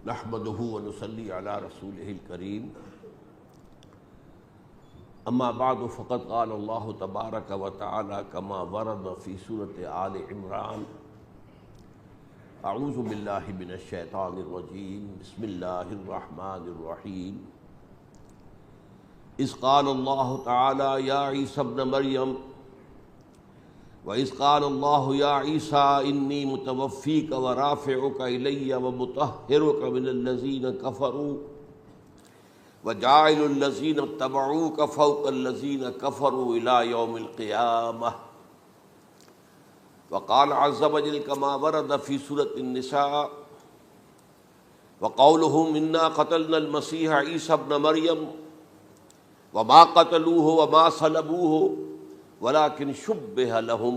نحمده ونصلي على رسوله الكريم اما بعد فقد قال الله تبارك وتعالى كما ورد في سورة آل عمران اعوذ باللہ من الشیطان الرجیم بسم اللہ الرحمن الرحیم اذ قال اللہ تعالی یا عیسی ابن مریم وَإِذْ قَالَ اللَّهُ يَا عِيسَىٰ إِنِّي مُتَوَفِّيكَ وَرَافِعُكَ إِلَيَّ وَمُطَهِّرُكَ مِنَ الَّذِينَ كَفَرُوا وَجَاعِلُ الَّذِينَ اتَّبَعُوكَ فَوْقَ الَّذِينَ كَفَرُوا إِلَىٰ يَوْمِ الْقِيَامَةِ وَقَالَ عَزَّ وَجَلَّ كَمَا وَرَدَ فِي سُورَةِ النِّسَاءِ وَقَوْلُهُمْ إِنَّا قَتَلْنَا الْمَسِيحَ عِيسَى ابْنَ مَرْيَمَ وَمَا قَتَلُوهُ وَمَا صَلَبُوهُ ولكن شبه لهم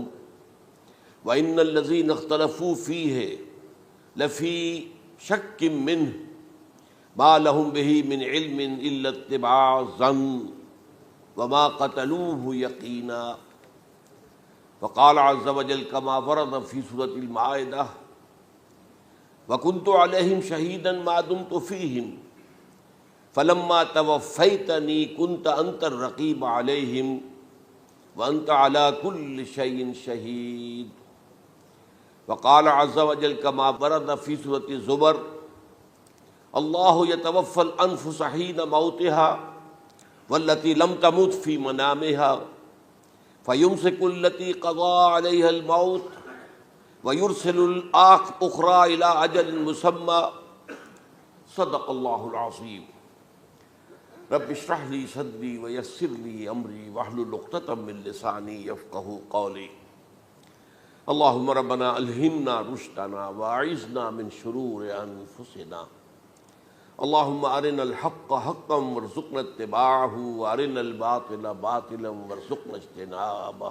وإن الذين اختلفوا فيه لفي شك منه ما لهم به من علم إلا اتباع الظن وما قتلوه يقينا وقال عز وجل كما ورد في سورة المائدة وكنت عليهم شهيدا ما دمت فيهم فلما توفيتني كنت أنت الرقيب عليهم وَأَنْتَ عَلَى كُلِّ شَيْءٍ شَهِيدٌ وقال عز وجل كما ورد في سورة الزمر الله يتوفى الأنفس حين موتها والتي لم تمت في منامها فيمسك التي قضى عليها الموت ويرسل الأخرى إلى أجل مسمى صدق الله العظيم رب اشرح لي صدري ويسر لي امري واحلل عقدة من لساني يفقهوا قولي اللهم ربنا الهمنا رشدنا واعذنا من شرور انفسنا اللهم ارنا الحق حقا وارزقنا اتباعه وارنا الباطل باطلا وارزقنا اجتنابه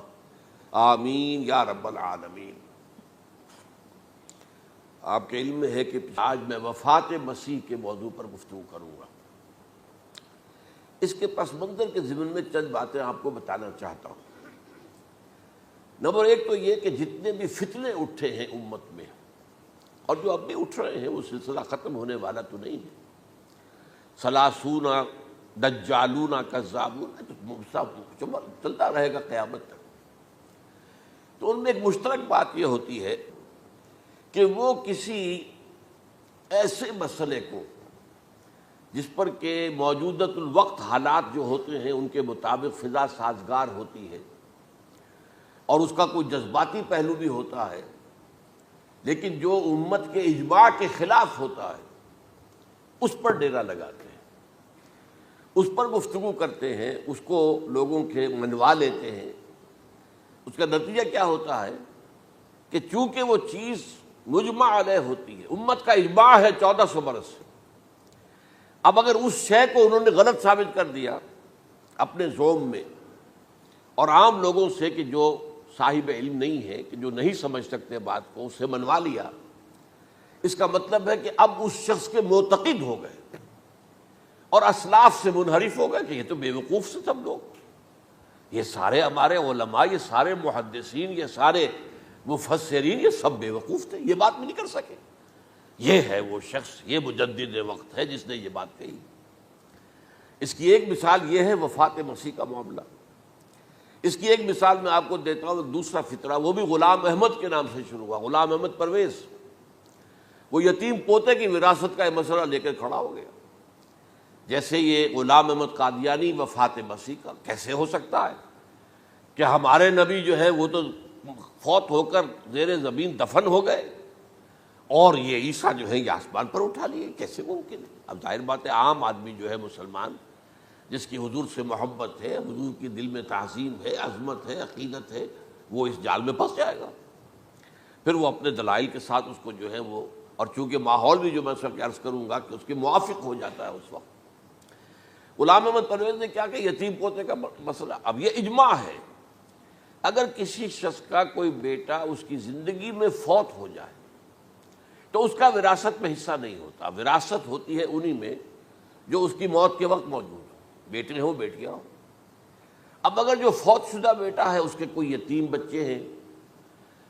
آمین یا رب العالمین۔ آپ کے علم میں ہے کہ آج میں وفات مسیح کے موضوع پر گفتگو کروں گا۔ اس کے پس منظر کے ضمن میں چند باتیں آپ کو بتانا چاہتا ہوں۔ نمبر ایک تو یہ کہ جتنے بھی فتنے اٹھے ہیں امت میں اور جو اب بھی اٹھ رہے ہیں وہ سلسلہ ختم ہونے والا تو نہیں ہے۔ ثلاثون دجالون کذابون چلتا رہے گا قیامت تک۔ تو ان میں ایک مشترک بات یہ ہوتی ہے کہ وہ کسی ایسے مسئلے کو جس پر کہ موجودۃ الوقت حالات جو ہوتے ہیں ان کے مطابق فضا سازگار ہوتی ہے اور اس کا کوئی جذباتی پہلو بھی ہوتا ہے، لیکن جو امت کے اجماع کے خلاف ہوتا ہے اس پر ڈیرا لگاتے ہیں، اس پر گفتگو کرتے ہیں، اس کو لوگوں کے منوا لیتے ہیں۔ اس کا نتیجہ کیا ہوتا ہے کہ چونکہ وہ چیز مجمع علیہ ہوتی ہے، امت کا اجماع ہے 1400 برس سے، اب اگر اس شے کو انہوں نے غلط ثابت کر دیا اپنے زوم میں اور عام لوگوں سے کہ جو صاحب علم نہیں ہے، کہ جو نہیں سمجھ سکتے بات کو، اسے منوا لیا، اس کا مطلب ہے کہ اب اس شخص کے معتقد ہو گئے اور اسلاف سے منحرف ہو گئے کہ یہ تو بے وقوف سے سب لوگ، یہ سارے ہمارے علماء، یہ سارے محدثین، یہ سارے مفسرین، یہ سب بے وقوف تھے، یہ بات بھی نہیں کر سکے۔ یہ ہے وہ شخص، یہ مجدد وقت ہے جس نے یہ بات کہی۔ اس کی ایک مثال یہ ہے وفات مسیح کا معاملہ۔ اس کی ایک مثال میں آپ کو دیتا ہوں، ایک دوسرا فطرہ، وہ بھی غلام احمد کے نام سے شروع ہوا، غلام احمد پرویز۔ وہ یتیم پوتے کی وراثت کا یہ مسئلہ لے کر کھڑا ہو گیا۔ جیسے یہ غلام احمد قادیانی وفات مسیح کا کیسے ہو سکتا ہے کہ ہمارے نبی جو ہے وہ تو فوت ہو کر زیر زمین دفن ہو گئے اور یہ عیسیٰ جو ہے یہ آسمان پر اٹھا لیے، کیسے ممکن ہے؟ اب ظاہر بات ہے عام آدمی جو ہے مسلمان جس کی حضور سے محبت ہے، حضور کی دل میں تعظیم ہے، عظمت ہے، عقیدت ہے، وہ اس جال میں پھنس جائے گا۔ پھر وہ اپنے دلائل کے ساتھ اس کو جو ہے وہ، اور چونکہ ماحول بھی جو میں سب عرض کروں گا کہ اس کے موافق ہو جاتا ہے اس وقت۔ غلام احمد پرویز نے کیا کہ یتیم پوتے کا مسئلہ، اب یہ اجماع ہے اگر کسی شخص کا کوئی بیٹا اس کی زندگی میں فوت ہو جائے تو اس کا وراثت میں حصہ نہیں ہوتا، وراثت ہوتی ہے انہی میں جو اس کی موت کے وقت موجود ہو، بیٹے ہوں بیٹیاں ہوں۔ اب اگر جو فوت شدہ بیٹا ہے اس کے کوئی یتیم بچے ہیں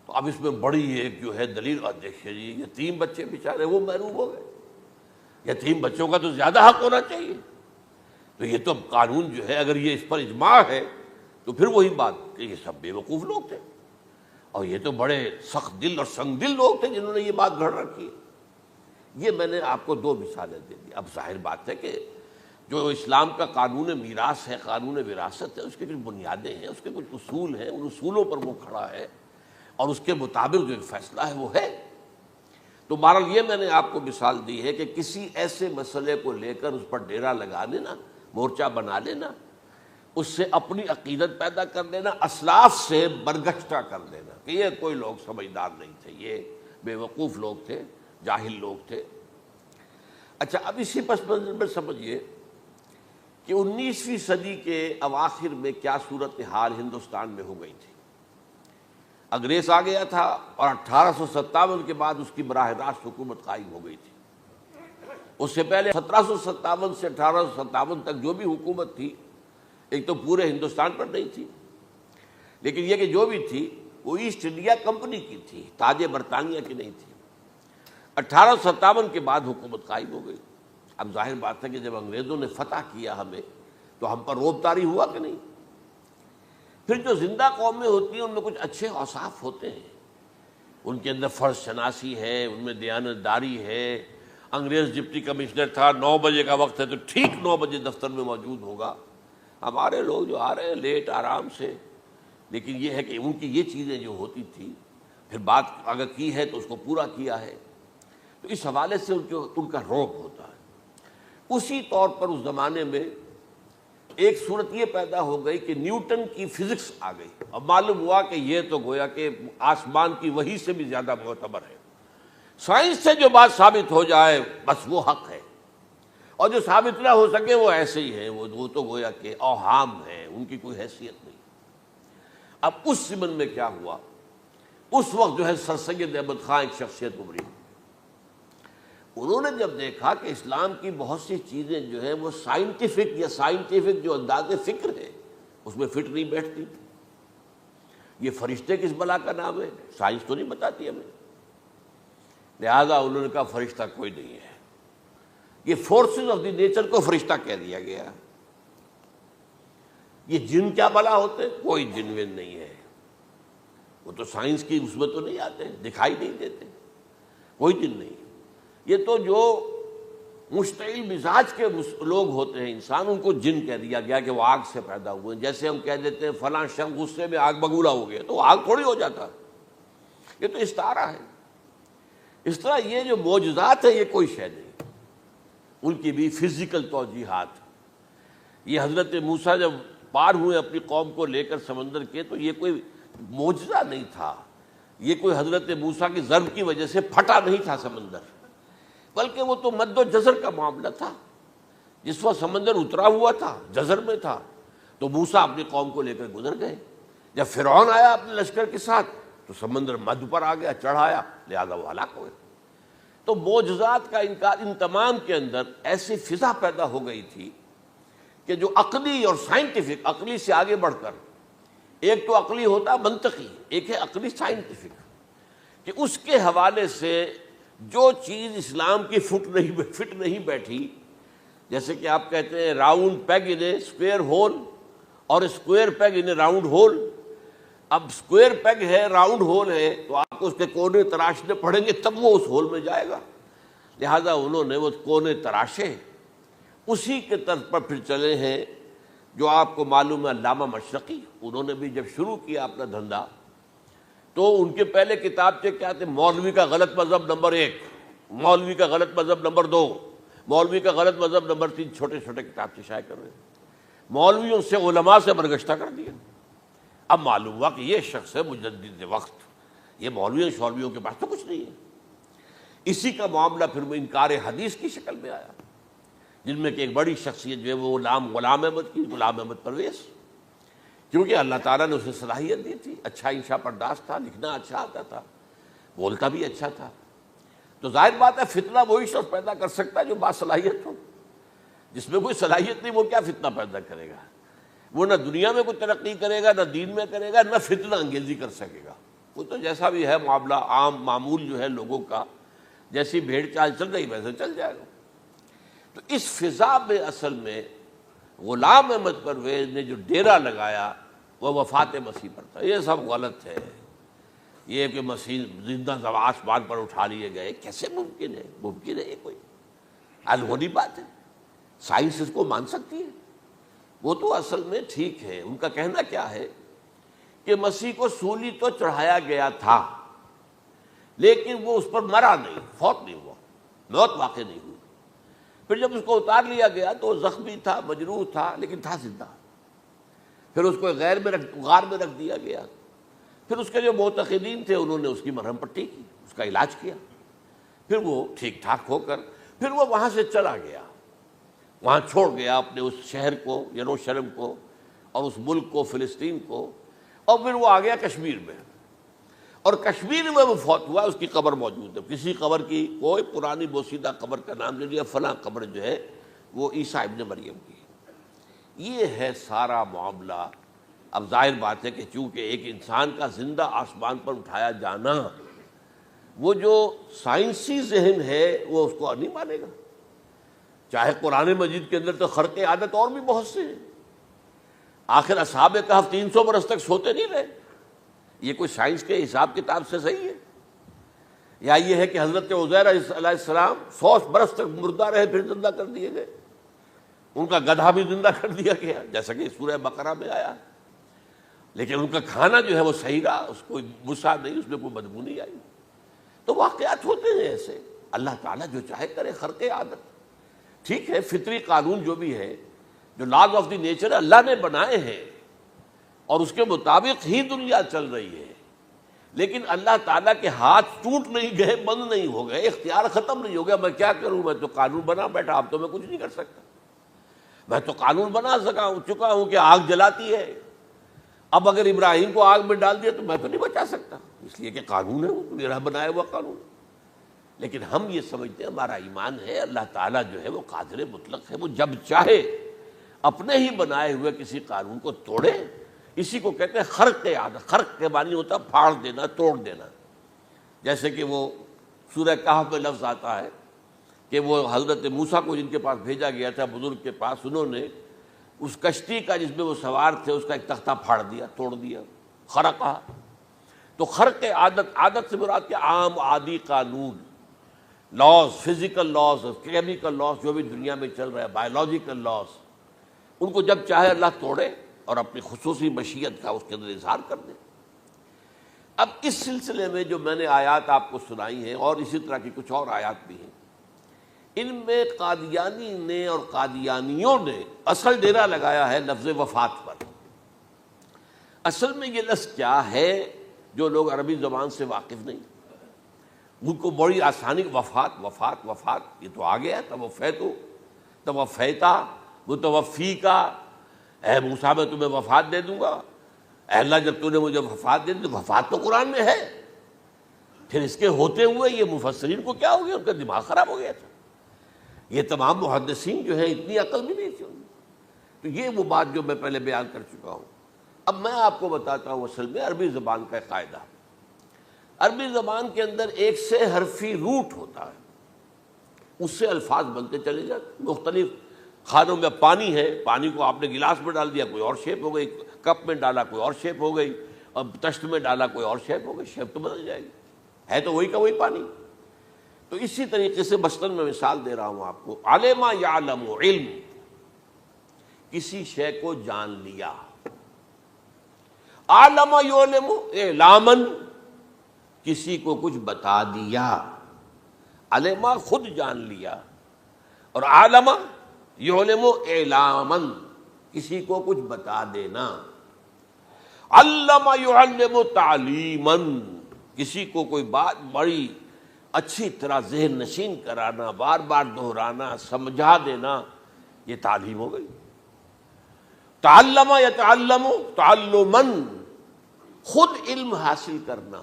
تو اب اس میں بڑی ایک جو ہے دلیل، دیکھیے جی یتیم بچے بیچارے وہ محروم ہو گئے، یتیم بچوں کا تو زیادہ حق ہونا چاہیے. تو یہ تو قانون جو ہے اگر یہ اس پر اجماع ہے تو پھر وہی بات کہ یہ سب بے وقوف لوگ تھے اور یہ تو بڑے سخت دل اور سنگ دل لوگ تھے جنہوں نے یہ بات گھڑ رکھی. یہ میں نے آپ کو دو مثالیں دے دی. اب ظاہر بات ہے کہ جو اسلام کا قانون میراث ہے، قانون وراثت ہے، اس کی کچھ بنیادیں ہیں، اس کے کچھ اصول ہیں، ان اصولوں پر وہ کھڑا ہے اور اس کے مطابق جو ایک فیصلہ ہے وہ ہے. تو بہرحال یہ میں نے آپ کو مثال دی ہے کہ کسی ایسے مسئلے کو لے کر اس پر ڈیرا لگا لینا، مورچہ بنا لینا، اس سے اپنی عقیدت پیدا کر لینا، اسلاف سے برگشتہ کر دینا کہ یہ کوئی لوگ سمجھدار نہیں تھے، یہ بے وقوف لوگ تھے، جاہل لوگ تھے. اچھا، اب اسی پس منظر میں سمجھیے کہ 19ویں صدی کے اواخر میں کیا صورتحال ہندوستان میں ہو گئی تھی. انگریز آ گیا تھا اور 1857 کے بعد اس کی براہ راست حکومت قائم ہو گئی تھی. اس سے پہلے 1757 سے 1857 تک جو بھی حکومت تھی ایک تو پورے ہندوستان پر نہیں تھی، لیکن یہ کہ جو بھی تھی وہ ایسٹ انڈیا کمپنی کی تھی، تاج برطانیہ کی نہیں تھی. 1857 کے بعد حکومت قائم ہو گئی. اب ظاہر بات ہے کہ جب انگریزوں نے فتح کیا ہمیں تو ہم پر روب طاری ہوا کہ نہیں. پھر جو زندہ قومیں ہوتی ہیں ان میں کچھ اچھے اوصاف ہوتے ہیں، ان کے اندر فرض شناسی ہے، ان میں دیانت داری ہے. انگریز ڈپٹی کمشنر تھا، 9 بجے کا وقت ہے تو ٹھیک 9 بجے دفتر میں موجود ہوگا. ہمارے لوگ جو آ رہے ہیں لیٹ آرام سے، لیکن یہ ہے کہ ان کی یہ چیزیں جو ہوتی تھی پھر بات اگر کی ہے تو اس کو پورا کیا ہے. تو اس حوالے سے ان کا رعب ہوتا ہے. اسی طور پر اس زمانے میں ایک صورت یہ پیدا ہو گئی کہ نیوٹن کی فزکس آ گئی. اب معلوم ہوا کہ یہ تو گویا کہ آسمان کی وحی سے بھی زیادہ معتبر ہے. سائنس سے جو بات ثابت ہو جائے بس وہ حق ہے، اور جو ثابت نہ ہو سکے وہ ایسے ہی ہے، وہ تو گویا کہ اوہام ہے، ان کی کوئی حیثیت نہیں. اب اس زمن میں کیا ہوا، اس وقت جو ہے سر سید احمد خان ایک شخصیت ابھری. انہوں نے جب دیکھا کہ اسلام کی بہت سی چیزیں جو ہیں وہ سائنٹیفک جو انداز فکر ہے اس میں فٹ نہیں بیٹھتی. یہ فرشتے کس بلا کا نام ہے، سائنس تو نہیں بتاتی ہمیں. لہذا انہوں نے کہا فرشتہ کوئی نہیں ہے، یہ فورسز آف دی نیچر کو فرشتہ کہہ دیا گیا. یہ جن کیا بلا ہوتے، کوئی جن ون نہیں ہے، وہ تو سائنس کی اس میں تو نہیں آتے، دکھائی نہیں دیتے، کوئی جن نہیں. یہ تو جو مشتعل مزاج کے لوگ ہوتے ہیں انسان، ان کو جن کہہ دیا گیا کہ وہ آگ سے پیدا ہوئے. جیسے ہم کہہ دیتے ہیں فلاں شخص غصے میں آگ بگولا ہو گیا، تو وہ آگ تھوڑی ہو جاتا، یہ تو استعارہ ہے. اس طرح یہ جو معجزات ہیں یہ کوئی شے نہیں، ان کی بھی فزیکل توجیحات. یہ حضرت موسیٰ جب پار ہوئے اپنی قوم کو لے کر سمندر کے تو یہ کوئی معجزہ نہیں تھا، یہ کوئی حضرت موسیٰ کی ضرب کی وجہ سے پھٹا نہیں تھا سمندر، بلکہ وہ تو مد و جزر کا معاملہ تھا. جس وقت سمندر اترا ہوا تھا جزر میں تھا تو موسیٰ اپنی قوم کو لے کر گزر گئے. جب فرعون آیا اپنے لشکر کے ساتھ تو سمندر مدھ پر آ گیا، چڑھ آیا، لہذا وہ ہلاک ہوئے. تو معجزات کا انکار، ان تمام کے اندر ایسی فضا پیدا ہو گئی تھی کہ جو عقلی اور سائنٹیفک، عقلی سے آگے بڑھ کر، ایک تو عقلی ہوتا منطقی، ایک ہے عقلی سائنٹیفک، کہ اس کے حوالے سے جو چیز اسلام کی فٹ نہیں بیٹھی، جیسے کہ آپ کہتے ہیں round peg in a square hole اور square peg in a round hole. اب اسکوئر پیگ ہے، راؤنڈ ہول ہے، تو آپ کو اس کے کونے تراشنے پڑیں گے تب وہ اس ہول میں جائے گا. لہذا انہوں نے وہ کونے تراشے، اسی کے طرز پر پھر چلے ہیں. جو آپ کو معلوم ہے علامہ مشرقی، انہوں نے بھی جب شروع کیا اپنا دھندا تو ان کے پہلے کتاب کیا تھے، مولوی کا غلط مذہب نمبر 1، مولوی کا غلط مذہب نمبر 2، مولوی کا غلط مذہب نمبر 3، چھوٹے چھوٹے کتاب سے شائع کر رہے ہیں. مولویوں سے علماء سے برگشتہ کر دیا. اب معلوم ہوا کہ یہ شخص ہے مجدد وقت، یہ مولویوں کے پاس تو کچھ نہیں ہے. اسی کا معاملہ پھر وہ انکار حدیث کی شکل میں آیا، جن میں کہ ایک بڑی شخصیت جو ہے وہ غلام احمد کی، غلام احمد پرویز، کیونکہ اللہ تعالیٰ نے اسے صلاحیت دی تھی، اچھا انشاء پرداز تھا، لکھنا اچھا آتا تھا، بولتا بھی اچھا تھا. تو ظاہر بات ہے فتنہ وہی شخص پیدا کر سکتا ہے جو باصلاحیت ہو. جس میں کوئی صلاحیت نہیں وہ کیا فتنہ پیدا کرے گا؟ وہ نہ دنیا میں کوئی ترقی کرے گا، نہ دین میں کرے گا، نہ فتنہ انگیزی کر سکے گا. وہ تو جیسا بھی ہے معاملہ عام معمول جو ہے لوگوں کا، جیسی بھیڑ چال چل رہی ویسے چل جائے گا. تو اس فضا میں اصل میں غلام احمد پرویز نے جو ڈیرا لگایا وہ وفات مسیح پر تھا۔ یہ سب غلط ہے۔ یہ کہ مسیح زندہ آسمان پر اٹھا لیے گئے، کیسے ممکن ہے؟ ممکن ہے یہ کوئی الہونی بات ہے؟ سائنس اس کو مان سکتی ہے؟ وہ تو اصل میں ٹھیک ہے، ان کا کہنا کیا ہے کہ مسیح کو سولی تو چڑھایا گیا تھا لیکن وہ اس پر مرا نہیں، فوت نہیں ہوا، موت واقع نہیں ہوئی۔ پھر جب اس کو اتار لیا گیا تو وہ زخمی تھا، مجروح تھا، لیکن تھا زندہ۔ پھر اس کو غار میں رکھ دیا گیا۔ پھر اس کے جو معتقدین تھے انہوں نے اس کی مرہم پٹی کی، اس کا علاج کیا، پھر وہ ٹھیک ٹھاک ہو کر پھر وہ وہاں سے چلا گیا، وہاں چھوڑ گیا اپنے اس شہر کو، یروشلم کو، اور اس ملک کو، فلسطین کو، اور پھر وہ آ گیا کشمیر میں، اور کشمیر میں وہ فوت ہوا۔ اس کی قبر موجود ہے، کسی قبر کی کوئی پرانی بوسیدہ قبر کا نام لے لیا، فلاں قبر جو ہے وہ عیسیٰ ابن مریم کی۔ یہ ہے سارا معاملہ۔ اب ظاہر بات ہے کہ چونکہ ایک انسان کا زندہ آسمان پر اٹھایا جانا، وہ جو سائنسی ذہن ہے وہ اس کو نہیں مانے گا۔ چاہے قرآن مجید کے اندر تو خرق عادت اور بھی بہت سے ہیں۔ آخر اصحاب کہف 300 برس تک سوتے نہیں رہے، یہ کوئی سائنس کے حساب کتاب سے صحیح ہے؟ یا یہ ہے کہ حضرت عزیر علیہ السلام 100 برس تک مردہ رہے پھر زندہ کر دیے گئے، ان کا گدھا بھی زندہ کر دیا گیا جیسا کہ سورہ بقرہ میں آیا، لیکن ان کا کھانا جو ہے وہ صحیح رہا، اس کو مسا نہیں، اس میں کوئی بدبو نہیں آئی۔ تو واقعات ہوتے ہیں ایسے، اللہ تعالیٰ جو چاہے کرے، خرق عادت ٹھیک ہے۔ فطری قانون جو بھی ہے، جو لاز آف دی نیچر اللہ نے بنائے ہیں اور اس کے مطابق ہی دنیا چل رہی ہے، لیکن اللہ تعالیٰ کے ہاتھ ٹوٹ نہیں گئے، بند نہیں ہو گئے، اختیار ختم نہیں ہو گیا۔ میں کیا کروں؟ میں تو قانون بنا بیٹھا، اب تو میں کچھ نہیں کر سکتا۔ میں تو قانون بنا چکا ہوں کہ آگ جلاتی ہے، اب اگر ابراہیم کو آگ میں ڈال دیا تو میں تو نہیں بچا سکتا، اس لیے کہ قانون ہے، وہ میرا بنایا ہوا قانون۔ لیکن ہم یہ سمجھتے ہیں، ہمارا ایمان ہے اللہ تعالیٰ جو ہے وہ قادر مطلق ہے، وہ جب چاہے اپنے ہی بنائے ہوئے کسی قانون کو توڑے۔ اسی کو کہتے ہیں خرق عادت۔ خرق کے معنی ہوتا ہے پھاڑ دینا، توڑ دینا۔ جیسے کہ وہ سورہ کہف میں لفظ آتا ہے کہ وہ حضرت موسیٰ کو جن کے پاس بھیجا گیا تھا، بزرگ کے پاس، انہوں نے اس کشتی کا جس میں وہ سوار تھے اس کا ایک تختہ پھاڑ دیا، توڑ دیا، خرقہ۔ تو خرق عادت، عادت سے مراد کیا؟ عام عادی قانون، laws, physical laws, chemical laws, جو بھی دنیا میں چل رہا ہے، بایولوجیکل لاز، ان کو جب چاہے اللہ توڑے اور اپنی خصوصی مشیت کا اس کے اندر اظہار کر دے۔ اب اس سلسلے میں جو میں نے آیات آپ کو سنائی ہیں، اور اسی طرح کی کچھ اور آیات بھی ہیں، ان میں قادیانی نے اور قادیانیوں نے اصل ڈیرا لگایا ہے لفظ وفات پر۔ اصل میں یہ لفظ کیا ہے؟ جو لوگ عربی زبان سے واقف نہیں، ان کو بڑی آسانی، وفات وفات وفات، یہ تو آ گیا، توفیتو، توفیتا، متوفی کا، اے موسیٰ میں تمہیں وفات دے دوں گا، اے اللہ جب تو نے مجھے وفات دے دی، تو وفات تو قرآن میں ہے۔ پھر اس کے ہوتے ہوئے یہ مفسرین کو کیا ہو گیا؟ ان کا دماغ خراب ہو گیا تھا۔ یہ تمام محدثین جو ہیں اتنی عقل بھی نہیں تھی ان میں۔ تو یہ وہ بات جو میں پہلے بیان کر چکا ہوں۔ اب میں آپ کو بتاتا ہوں اصل میں عربی زبان کا قاعدہ۔ عربی زبان کے اندر ایک سے حرفی روٹ ہوتا ہے، اس سے الفاظ بنتے چلے جاتے۔ مختلف کھانوں میں پانی ہے، پانی کو آپ نے گلاس میں ڈال دیا، کوئی اور شیپ ہو گئی، کپ میں ڈالا کوئی اور شیپ ہو گئی، اور تشت میں ڈالا کوئی اور شیپ ہو گئی، شیپ تو بدل جائے گی، ہے تو وہی کا وہی پانی۔ تو اسی طریقے سے مثلاً میں مثال دے رہا ہوں آپ کو، علم یعلم، علم، کسی شے کو جان لیا، عالم یعلم، اعلامن، کسی کو کچھ بتا دیا، علما خود جان لیا، اور عالم یعلم اعلامن، کسی کو کچھ بتا دینا، علم یعلم تعلیمن، کسی کو کوئی بات بڑی اچھی طرح ذہن نشین کرانا، بار بار دہرانا، سمجھا دینا، یہ تعلیم ہو گئی۔ تعلم یتعلم تعلمن، خود علم حاصل کرنا۔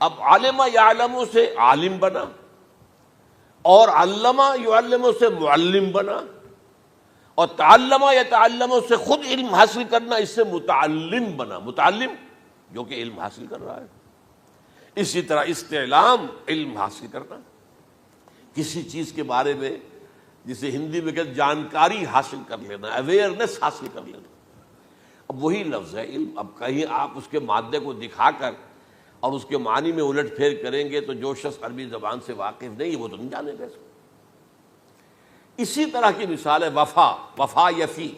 اب علم یعلم سے عالم بنا، اور علم یعلم سے معلم بنا، اور تعلم یتعلم سے خود علم حاصل کرنا، اس سے متعلم بنا، متعلم جو کہ علم حاصل کر رہا ہے۔ اسی طرح استعلام، علم حاصل کرنا، کسی چیز کے بارے میں جسے ہندی میں کہتے جانکاری حاصل کر لینا، اویئرنیس حاصل کر لینا. اب وہی لفظ ہے علم. اب کہیں آپ اس کے مادے کو دکھا کر اور اس کے معنی میں الٹ پھیر کریں گے تو جو شخص عربی زبان سے واقف نہیں وہ تو نہیں جانے گا اس کو. اسی طرح کی مثال ہے وفا، وفا یفی،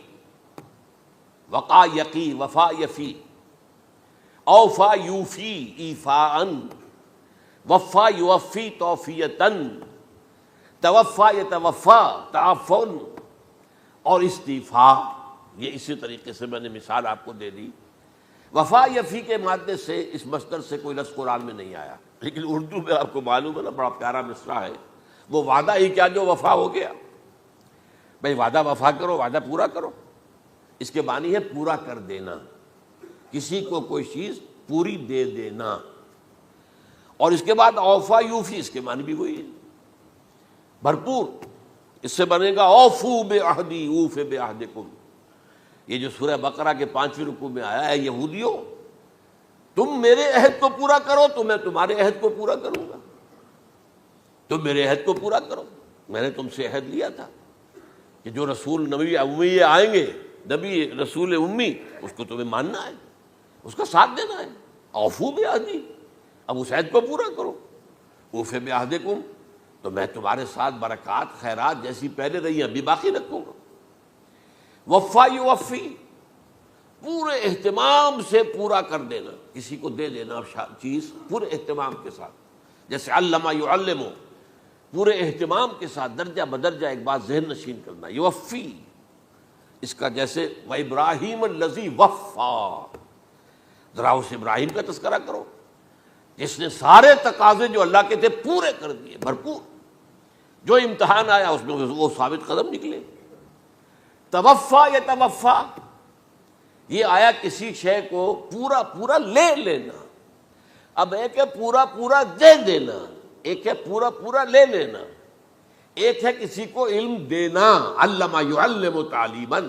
وقا یقی، وفا یفی، اوفا یوفی ایفاءن، وفا یوفی توفیتن، توفا یتوفا تعفن، اور استیفا. یہ اسی طریقے سے میں نے مثال آپ کو دے دی. وفا یفی کے مادے سے اس مصدر سے کوئی لفظ قرآن میں نہیں آیا، لیکن اردو میں آپ کو معلوم ہے نا بڑا پیارا مصرع ہے. وہ وعدہ ہی کیا جو وفا ہو گیا. بھائی وعدہ وفا کرو، وعدہ پورا کرو. اس کے معنی ہے پورا کر دینا، کسی کو کوئی چیز پوری دے دینا. اور اس کے بعد اوفا یوفی، اس کے معنی بھی وہی ہے، بھرپور. اس سے بنے گا اوفو بعہدی اوف بعہدکم. یہ جو سورہ بقرہ کے 5ویں رکوع میں آیا ہے، یہودیوں تم میرے عہد کو پورا کرو تو میں تمہارے عہد کو پورا کروں گا. تم میرے عہد کو پورا کرو. میں نے تم سے عہد لیا تھا کہ جو رسول نبی امی آئیں گے، نبی رسول امی، اس کو تمہیں ماننا ہے، اس کا ساتھ دینا ہے. اوفو بعہدی، اب اس عہد کو پورا کرو. اوف بعہدکم، تو میں تمہارے ساتھ برکات خیرات جیسی پہلے رہی ابھی باقی رکھوں گا. وفا یوفی، پورے اہتمام سے پورا کر دینا، کسی کو دے دینا چیز پورے اہتمام کے ساتھ. جیسے علمہ یعلم، پورے اہتمام کے ساتھ درجہ بدرجہ ایک بات ذہن نشین کرنا. یوفی، اس کا جیسے وَإِبْرَاهِيمَ الَّذِي وَفَّى، ذرا اس ابراہیم کا تذکرہ کرو جس نے سارے تقاضے جو اللہ کے تھے پورے کر دیے، بھرپور. جو امتحان آیا اس میں وہ ثابت قدم نکلے. توفا یا توفا، یہ آیا کسی شے کو پورا پورا لے لینا. اب ایک ہے پورا پورا دے دینا، ایک ہے پورا پورا لے لینا. ایک ہے کسی کو علم دینا، علمہ یعلم تعلیما،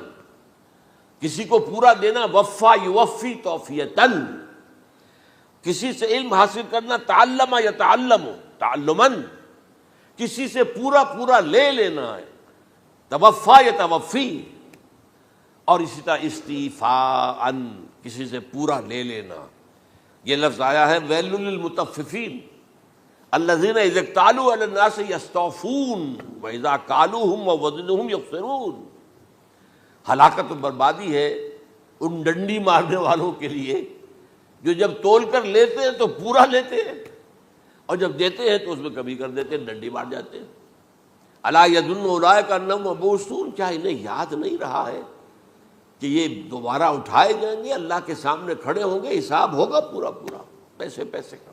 کسی کو پورا دینا. وفا یوفی توفیتن، کسی سے علم حاصل کرنا. تعلم یتعلم تعلما، کسی سے پورا پورا لے لینا ہے. توفا یتوفی، اور اسی طرح استیفاء، کسی سے پورا لے لینا. یہ لفظ آیا ہے ویل للمطففین الذین اذا اکتالوا علی الناس یستوفون واذا کالوہم ووزنوہم یخسرون. ہلاکت و بربادی ہے ان ڈنڈی مارنے والوں کے لیے جو جب تول کر لیتے ہیں تو پورا لیتے ہیں، اور جب دیتے ہیں تو اس میں کمی کر دیتے ہیں، ڈنڈی مار جاتے ہیں. الا یظن اولئک انہم مبعوثون، کیا انہیں یاد نہیں رہا ہے کہ یہ دوبارہ اٹھائے جائیں گے، اللہ کے سامنے کھڑے ہوں گے، حساب ہوگا پورا پورا پیسے پیسے کا.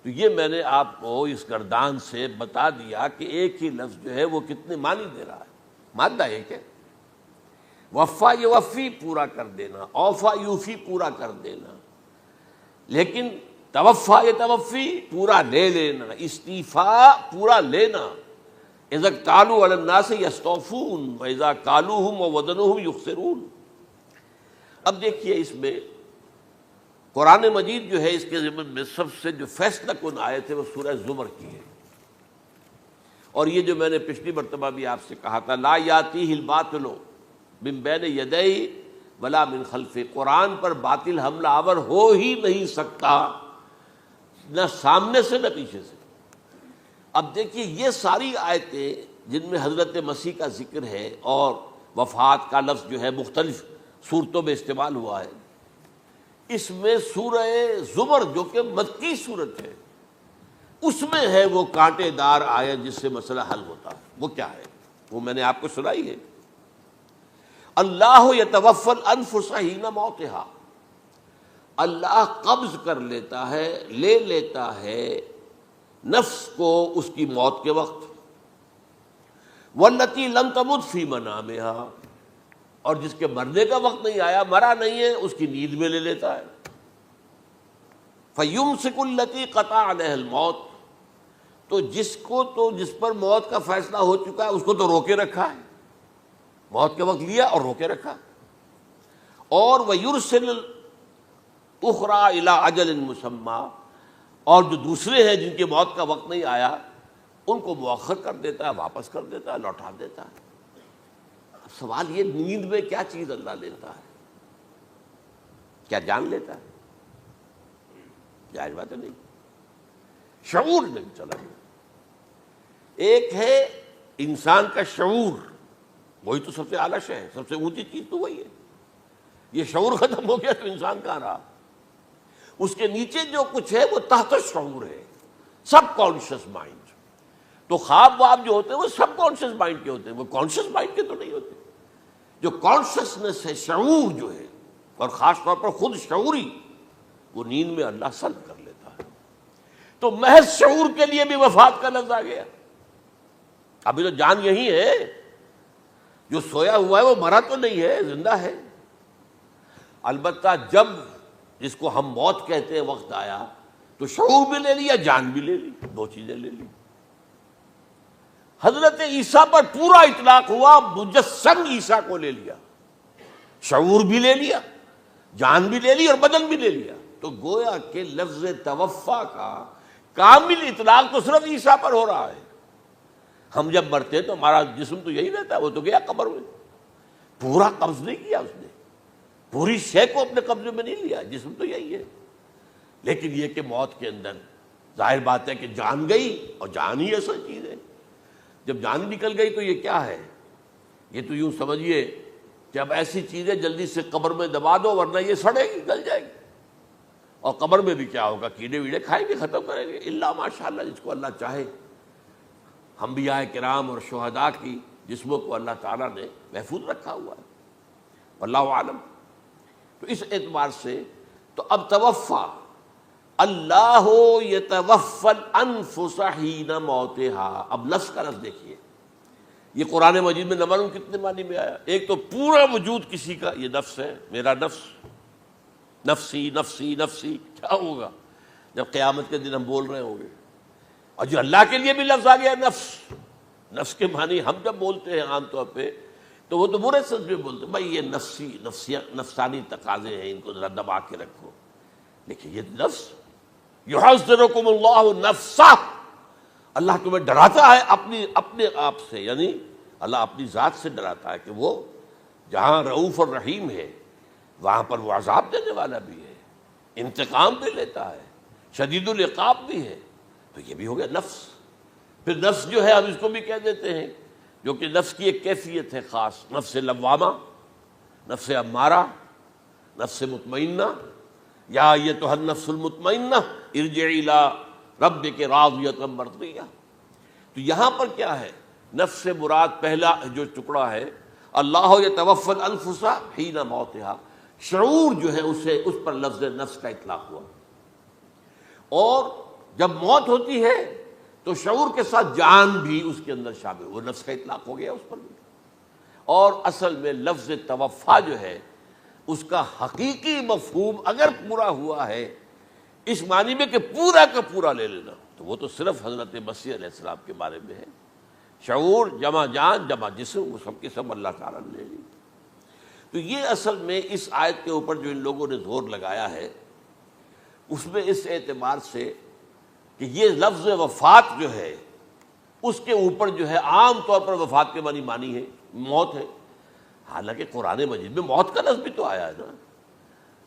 تو یہ میں نے آپ کو اس گردان سے بتا دیا کہ ایک ہی لفظ جو ہے وہ کتنے معنی دے رہا ہے. مادہ ایک ہے، وفا یوفی پورا کر دینا، اوفا یوفی پورا کر دینا. لیکن توفا یتوفی پورا لے لینا، استیفاء پورا لینا. اذا اکتالوا علی الناس یستوفون واذا کالوہم ووزنوہم یخسرون. اب دیکھیے اس میں قرآن مجید جو ہے اس کے ضمن میں سب سے جو فیصلہ کن آیت ہے وہ سورہ زمر کی ہے. اور یہ جو میں نے پچھلی مرتبہ بھی آپ سے کہا تھا، لا یاتیہ الباطل من بین یدیہ ولا من خلفہ، قرآن پر باطل حملہ آور ہو ہی نہیں سکتا، نہ سامنے سے نہ پیچھے سے. اب دیکھیے یہ ساری آیتیں جن میں حضرت مسیح کا ذکر ہے اور وفات کا لفظ جو ہے مختلف صورتوں میں استعمال ہوا ہے، اس میں سورہ زمر جو کہ مکی صورت ہے اس میں ہے وہ کانٹے دار آیت جس سے مسئلہ حل ہوتا ہے. وہ کیا ہے؟ وہ میں نے آپ کو سنائی ہے. اللہ یتوفی الانفس حین موتہا، اللہ قبض کر لیتا ہے، لے لیتا ہے نفس کو اس کی موت کے وقت. واللتی لم تمت فی منامہا، اور جس کے مرنے کا وقت نہیں آیا، مرا نہیں ہے، اس کی نیند میں لے لیتا ہے. فیمسک التی قطع علیہ الموت، تو جس پر موت کا فیصلہ ہو چکا ہے اس کو تو روکے رکھا ہے، موت کے وقت لیا اور روکے رکھا. اور ویرسل الاخری الی اجل مسمی، اور جو دوسرے ہیں جن کی موت کا وقت نہیں آیا ان کو مؤخر کر دیتا ہے، واپس کر دیتا ہے، لوٹا دیتا ہے۔ اب سوال یہ، نیند میں کیا چیز اللہ لیتا ہے؟ کیا جان لیتا ہے؟ جائز بات ہے نہیں، شعور نہیں چلا گیا۔ ایک ہے انسان کا شعور، وہی تو سب سے اعلیٰ شے ہے، سب سے اونچی چیز تو وہی ہے۔ یہ شعور ختم ہو گیا تو انسان کہاں رہا؟ اس کے نیچے جو کچھ ہے وہ تحت شعور ہے، سب کانشیس مائنڈ۔ تو خواب واب جو ہوتے ہیں وہ سب کانشیس مائنڈ کے ہوتے ہیں، وہ کانشیس مائنڈ کے تو نہیں ہوتے۔ جو کانشیسنس ہے، شعور جو ہے، اور خاص طور پر خود شعوری، وہ نیند میں اللہ سلب کر لیتا ہے۔ تو محض شعور کے لیے بھی وفات کا لفظ آ گیا۔ ابھی تو جان یہی ہے، جو سویا ہوا ہے وہ مرا تو نہیں ہے، زندہ ہے۔ البتہ جب جس کو ہم موت کہتے ہیں وقت آیا تو شعور بھی لے لیا، جان بھی لے لی، دو چیزیں لے لی۔ حضرت عیسیٰ پر پورا اطلاق ہوا، مجسم عیسیٰ کو لے لیا، شعور بھی لے لیا، جان بھی لے لی اور بدن بھی لے لیا۔ تو گویا کہ لفظ توفا کا کامل اطلاق تو صرف عیسیٰ پر ہو رہا ہے۔ ہم جب مرتے ہیں تو ہمارا جسم تو یہی رہتا ہے، وہ تو گیا قبر میں، پورا قبض نہیں کیا اس نے، پوری شے کو اپنے قبضے میں نہیں لیا، جسم تو یہی ہے۔ لیکن یہ کہ موت کے اندر ظاہر بات ہے کہ جان گئی، اور جان ہی اصل چیز ہے۔ جب جان نکل گئی تو یہ کیا ہے؟ یہ تو یوں سمجھیے کہ اب ایسی چیزیں جلدی سے قبر میں دبا دو، ورنہ یہ سڑے گی، گل جائے گی۔ اور قبر میں بھی کیا ہوگا؟ کیڑے ویڑے کھائیں گے، ختم کریں گے، الا ماشاءاللہ جس کو اللہ چاہے۔ انبیاء کرام اور شہداء کی جسموں کو اللہ تعالیٰ نے محفوظ رکھا ہوا ہے، واللہ عالم۔ تو اس اعتبار سے تو اب توفا، اللہ یتوفی الانفس حین موتها۔ اب نفس کا لفظ دیکھیے، یہ قرآن مجید میں نمبر کتنے معنی میں آیا؟ ایک تو پورا وجود کسی کا یہ نفس ہے، میرا نفس، نفسی نفسی نفسی۔ کیا ہوگا جب قیامت کے دن ہم بول رہے ہوں گے؟ اور جو اللہ کے لیے بھی لفظ آ گیا نفس، نفس کے معنی ہم جب بولتے ہیں عام طور پہ تو وہ تو برے سچ میں بولتے ہیں، بھائی یہ نفسانی تقاضے ہیں، ان کو ذرا دبا کے رکھو۔ لیکن یہ نفس، یحذرکم اللہ نفسہ، اللہ تمہیں ڈراتا ہے اپنے آپ سے، یعنی اللہ اپنی ذات سے ڈراتا ہے کہ وہ جہاں رؤوف اور رحیم ہے وہاں پر وہ عذاب دینے والا بھی ہے، انتقام بھی لیتا ہے، شدید العقاب بھی ہے۔ تو یہ بھی ہو گیا نفس۔ پھر نفس جو ہے ہم اس کو بھی کہہ دیتے ہیں، جو کہ نفس کی ایک کیفیت ہے خاص، نفس لوامہ، نفس امارہ، نفس مطمئنہ، یا ایتھا النفس المطمئنہ ارجعی الی ربک راضیۃ مرضیہ۔ تو یہاں پر کیا ہے؟ نفس سے مراد پہلا جو ٹکڑا ہے، اللہ یتوفی الانفس حین موتہا، شعور جو ہے اس پر لفظ نفس کا اطلاق ہوا۔ اور جب موت ہوتی ہے تو شعور کے ساتھ جان بھی اس کے اندر شامل، وہ نفس کا اطلاق ہو گیا اس پر بھی۔ اور اصل میں لفظ توفا جو ہے اس کا حقیقی مفہوم اگر پورا ہوا ہے اس معنی میں کہ پورا کا پورا لے لینا، تو وہ تو صرف حضرت مسیح علیہ السلام کے بارے میں ہے۔ شعور جمع جان جمع جسم، وہ سب کے سب اللہ تعالیٰ نے لے لی۔ تو یہ اصل میں اس آیت کے اوپر جو ان لوگوں نے زور لگایا ہے، اس میں اس اعتبار سے کہ یہ لفظ وفات جو ہے اس کے اوپر جو ہے عام طور پر وفات کے معنی ہے موت ہے، حالانکہ قرآن مجید میں موت کا لفظ بھی تو آیا ہے نا،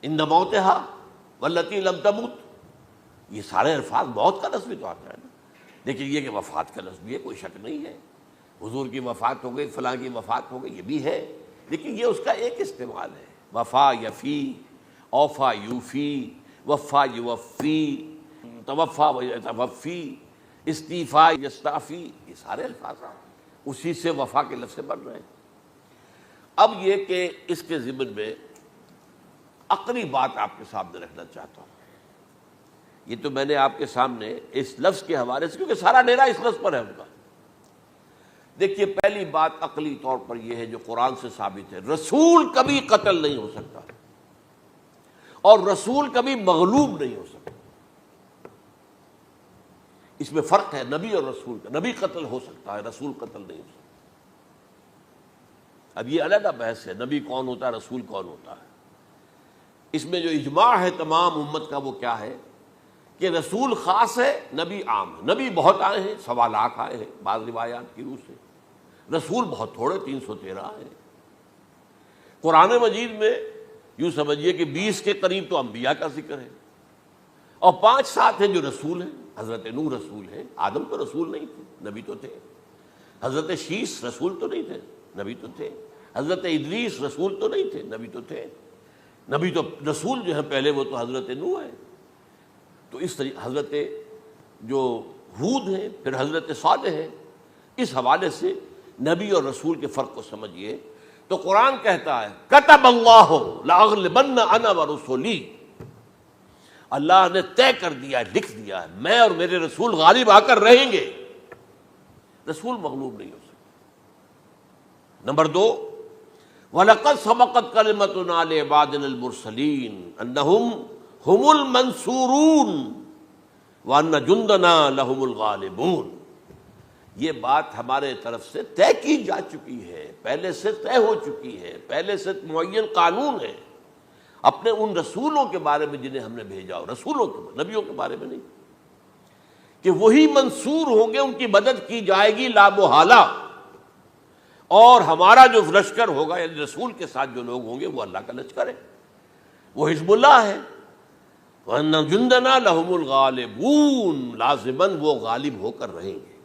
ان موتہا واللتی لم تمت، یہ سارے الفاظ موت کا لفظ بھی تو آتا ہے نا۔ لیکن یہ کہ وفات کا لفظ بھی ہے، کوئی شک نہیں ہے، حضور کی وفات ہو گئی، فلاں کی وفات ہو گئی، یہ بھی ہے، لیکن یہ اس کا ایک استعمال ہے۔ وفا یفی، اوفا یوفی، وفا یوفی، توفا و یتوفی، استیفا یستعفی، یہ سارے الفاظ اسی سے وفا کے لفظ سے بن رہے ہیں۔ اب یہ کہ اس کے ضمن میں عقلی بات آپ کے سامنے رکھنا چاہتا ہوں۔ یہ تو میں نے آپ کے سامنے اس لفظ کے حوالے سے، کیونکہ سارا ڈیرا اس لفظ پر ہے ان کا۔ دیکھیے پہلی بات عقلی طور پر یہ ہے جو قرآن سے ثابت ہے، رسول کبھی قتل نہیں ہو سکتا اور رسول کبھی مغلوب نہیں ہو سکتا۔ اس میں فرق ہے نبی اور رسول کا، نبی قتل ہو سکتا ہے، رسول قتل نہیں ہو سکتا۔ اب یہ علیحدہ بحث ہے، نبی کون ہوتا ہے، رسول کون ہوتا ہے۔ اس میں جو اجماع ہے تمام امت کا وہ کیا ہے کہ رسول خاص ہے، نبی عام ہے۔ نبی بہت آئے ہیں، 1.25 لاکھ آئے ہیں بعض روایات کی روح سے، رسول بہت تھوڑے 313 آئے ہیں۔ قرآن مجید میں یوں سمجھیے کہ 20 کے قریب تو انبیاء کا ذکر ہے، اور 5-7 ہیں جو رسول ہیں۔ حضرت نوح رسول ہیں، آدم تو رسول نہیں تھے، نبی تو تھے۔ حضرت شیس رسول تو نہیں تھے، نبی تو تھے۔ حضرت ادریس رسول تو نہیں تھے، نبی تو تھے۔ نبی تو رسول جو ہیں پہلے وہ تو حضرت نوح ہے۔ تو اس طریقے حضرت جو ہود ہیں، پھر حضرت صالح ہیں۔ اس حوالے سے نبی اور رسول کے فرق کو سمجھیے تو قرآن کہتا ہے کتب اللہ لاغلبن انا ورسلی، اللہ نے طے کر دیا ہے، لکھ دیا ہے، میں اور میرے رسول غالب آ کر رہیں گے۔ رسول مغلوب نہیں ہو سکتے۔ نمبر 2، وَلَقَدْ سَبَقَتْ كَلِمَتُنَا لِعِبَادِنَا الْمُرْسَلِينَ أَنَّهُمْ هُمُ الْمَنْصُورُونَ وَأَنَّ جُنْدَنَا لَهُمُ الْغَالِبُونَ۔ یہ بات ہمارے طرف سے طے کی جا چکی ہے، پہلے سے طے ہو چکی ہے، پہلے سے معین قانون ہے اپنے ان رسولوں کے بارے میں جنہیں ہم نے بھیجا ہو، رسولوں کے، نبیوں کے بارے میں نہیں، کہ وہی منصور ہوں گے، ان کی مدد کی جائے گی لا محالہ، اور ہمارا جو لشکر ہوگا یعنی رسول کے ساتھ جو لوگ ہوں گے وہ اللہ کا لشکر ہے، وہ حزب اللہ ہے۔ وَأَنَّ جُنْدَنَا لَهُمُ الْغَالِبُونَ، لازماً وہ غالب ہو کر رہیں گے۔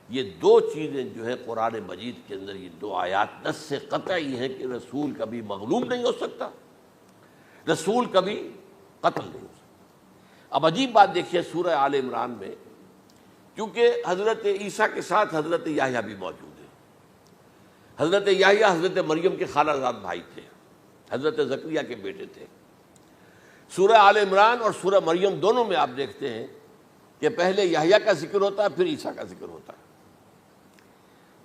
یہ 2 چیزیں جو ہے قرآن مجید کے اندر، یہ 2 آیات نص سے قطعی ہیں کہ رسول کبھی مغلوب نہیں ہو سکتا، رسول کبھی قتل نہیں ہو سکتا۔ اب عجیب بات دیکھیے سورہ آل عمران میں، کیونکہ حضرت عیسیٰ کے ساتھ حضرت یحییٰ بھی موجود ہیں۔ حضرت یحییٰ حضرت مریم کے خالہ زاد بھائی تھے، حضرت زکریا کے بیٹے تھے۔ سورہ آل عمران اور سورہ مریم دونوں میں آپ دیکھتے ہیں کہ پہلے یحییٰ کا ذکر ہوتا ہے، پھر عیسیٰ کا ذکر ہوتا ہے۔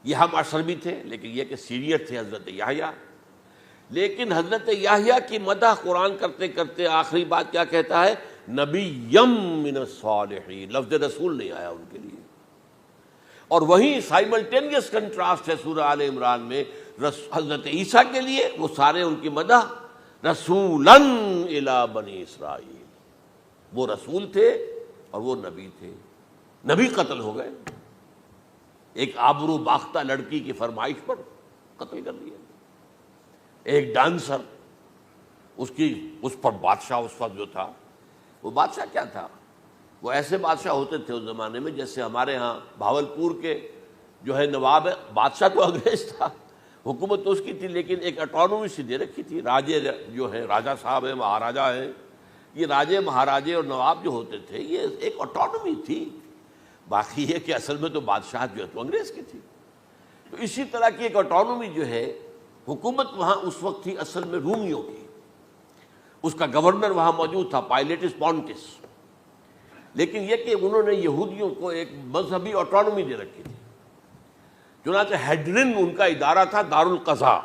یہ ہم عصر بھی تھے، لیکن یہ کہ سینئر تھے حضرت یحییٰ، لیکن حضرت یحییٰ کی مدح قرآن کرتے کرتے آخری بات کیا کہتا ہے؟ نبیم من الصالحین، لفظ رسول نہیں آیا ان کے لیے۔ اور وہیں سائملٹینیس کنٹراسٹ ہے سورہ آل عمران میں حضرت عیسیٰ کے لیے، وہ سارے ان کی مدح رسولاً الی بنی اسرائیل، وہ رسول تھے اور وہ نبی تھے۔ نبی قتل ہو گئے، ایک آبرو باختہ لڑکی کی فرمائش پر قتل کر دیا۔ ایک ڈانسر، اس پر بادشاہ اس وقت جو تھا، وہ بادشاہ کیا تھا؟ وہ ایسے بادشاہ ہوتے تھے اس زمانے میں جیسے ہمارے ہاں بھاولپور کے جو ہے نواب ہے، بادشاہ تو انگریز تھا، حکومت تو اس کی تھی، لیکن ایک اٹانومی سی دے رکھی تھی۔ راجے جو ہے، راجا صاحب ہیں، مہاراجا ہیں، یہ راجے مہاراجے اور نواب جو ہوتے تھے یہ ایک اٹانومی تھی، باقی یہ کہ اصل میں تو بادشاہ جو ہے تو انگریز کی تھی۔ تو اسی طرح کی ایک اٹانومی جو ہے حکومت وہاں اس وقت تھی اصل میں رومیوں کی، اس کا گورنر وہاں موجود تھا پائلیٹس پونٹس، لیکن یہ کہ انہوں نے یہودیوں کو ایک مذہبی اٹانومی دے رکھی تھی۔ چنانچہ ہیڈرن ان کا ادارہ تھا، دارالقضاء،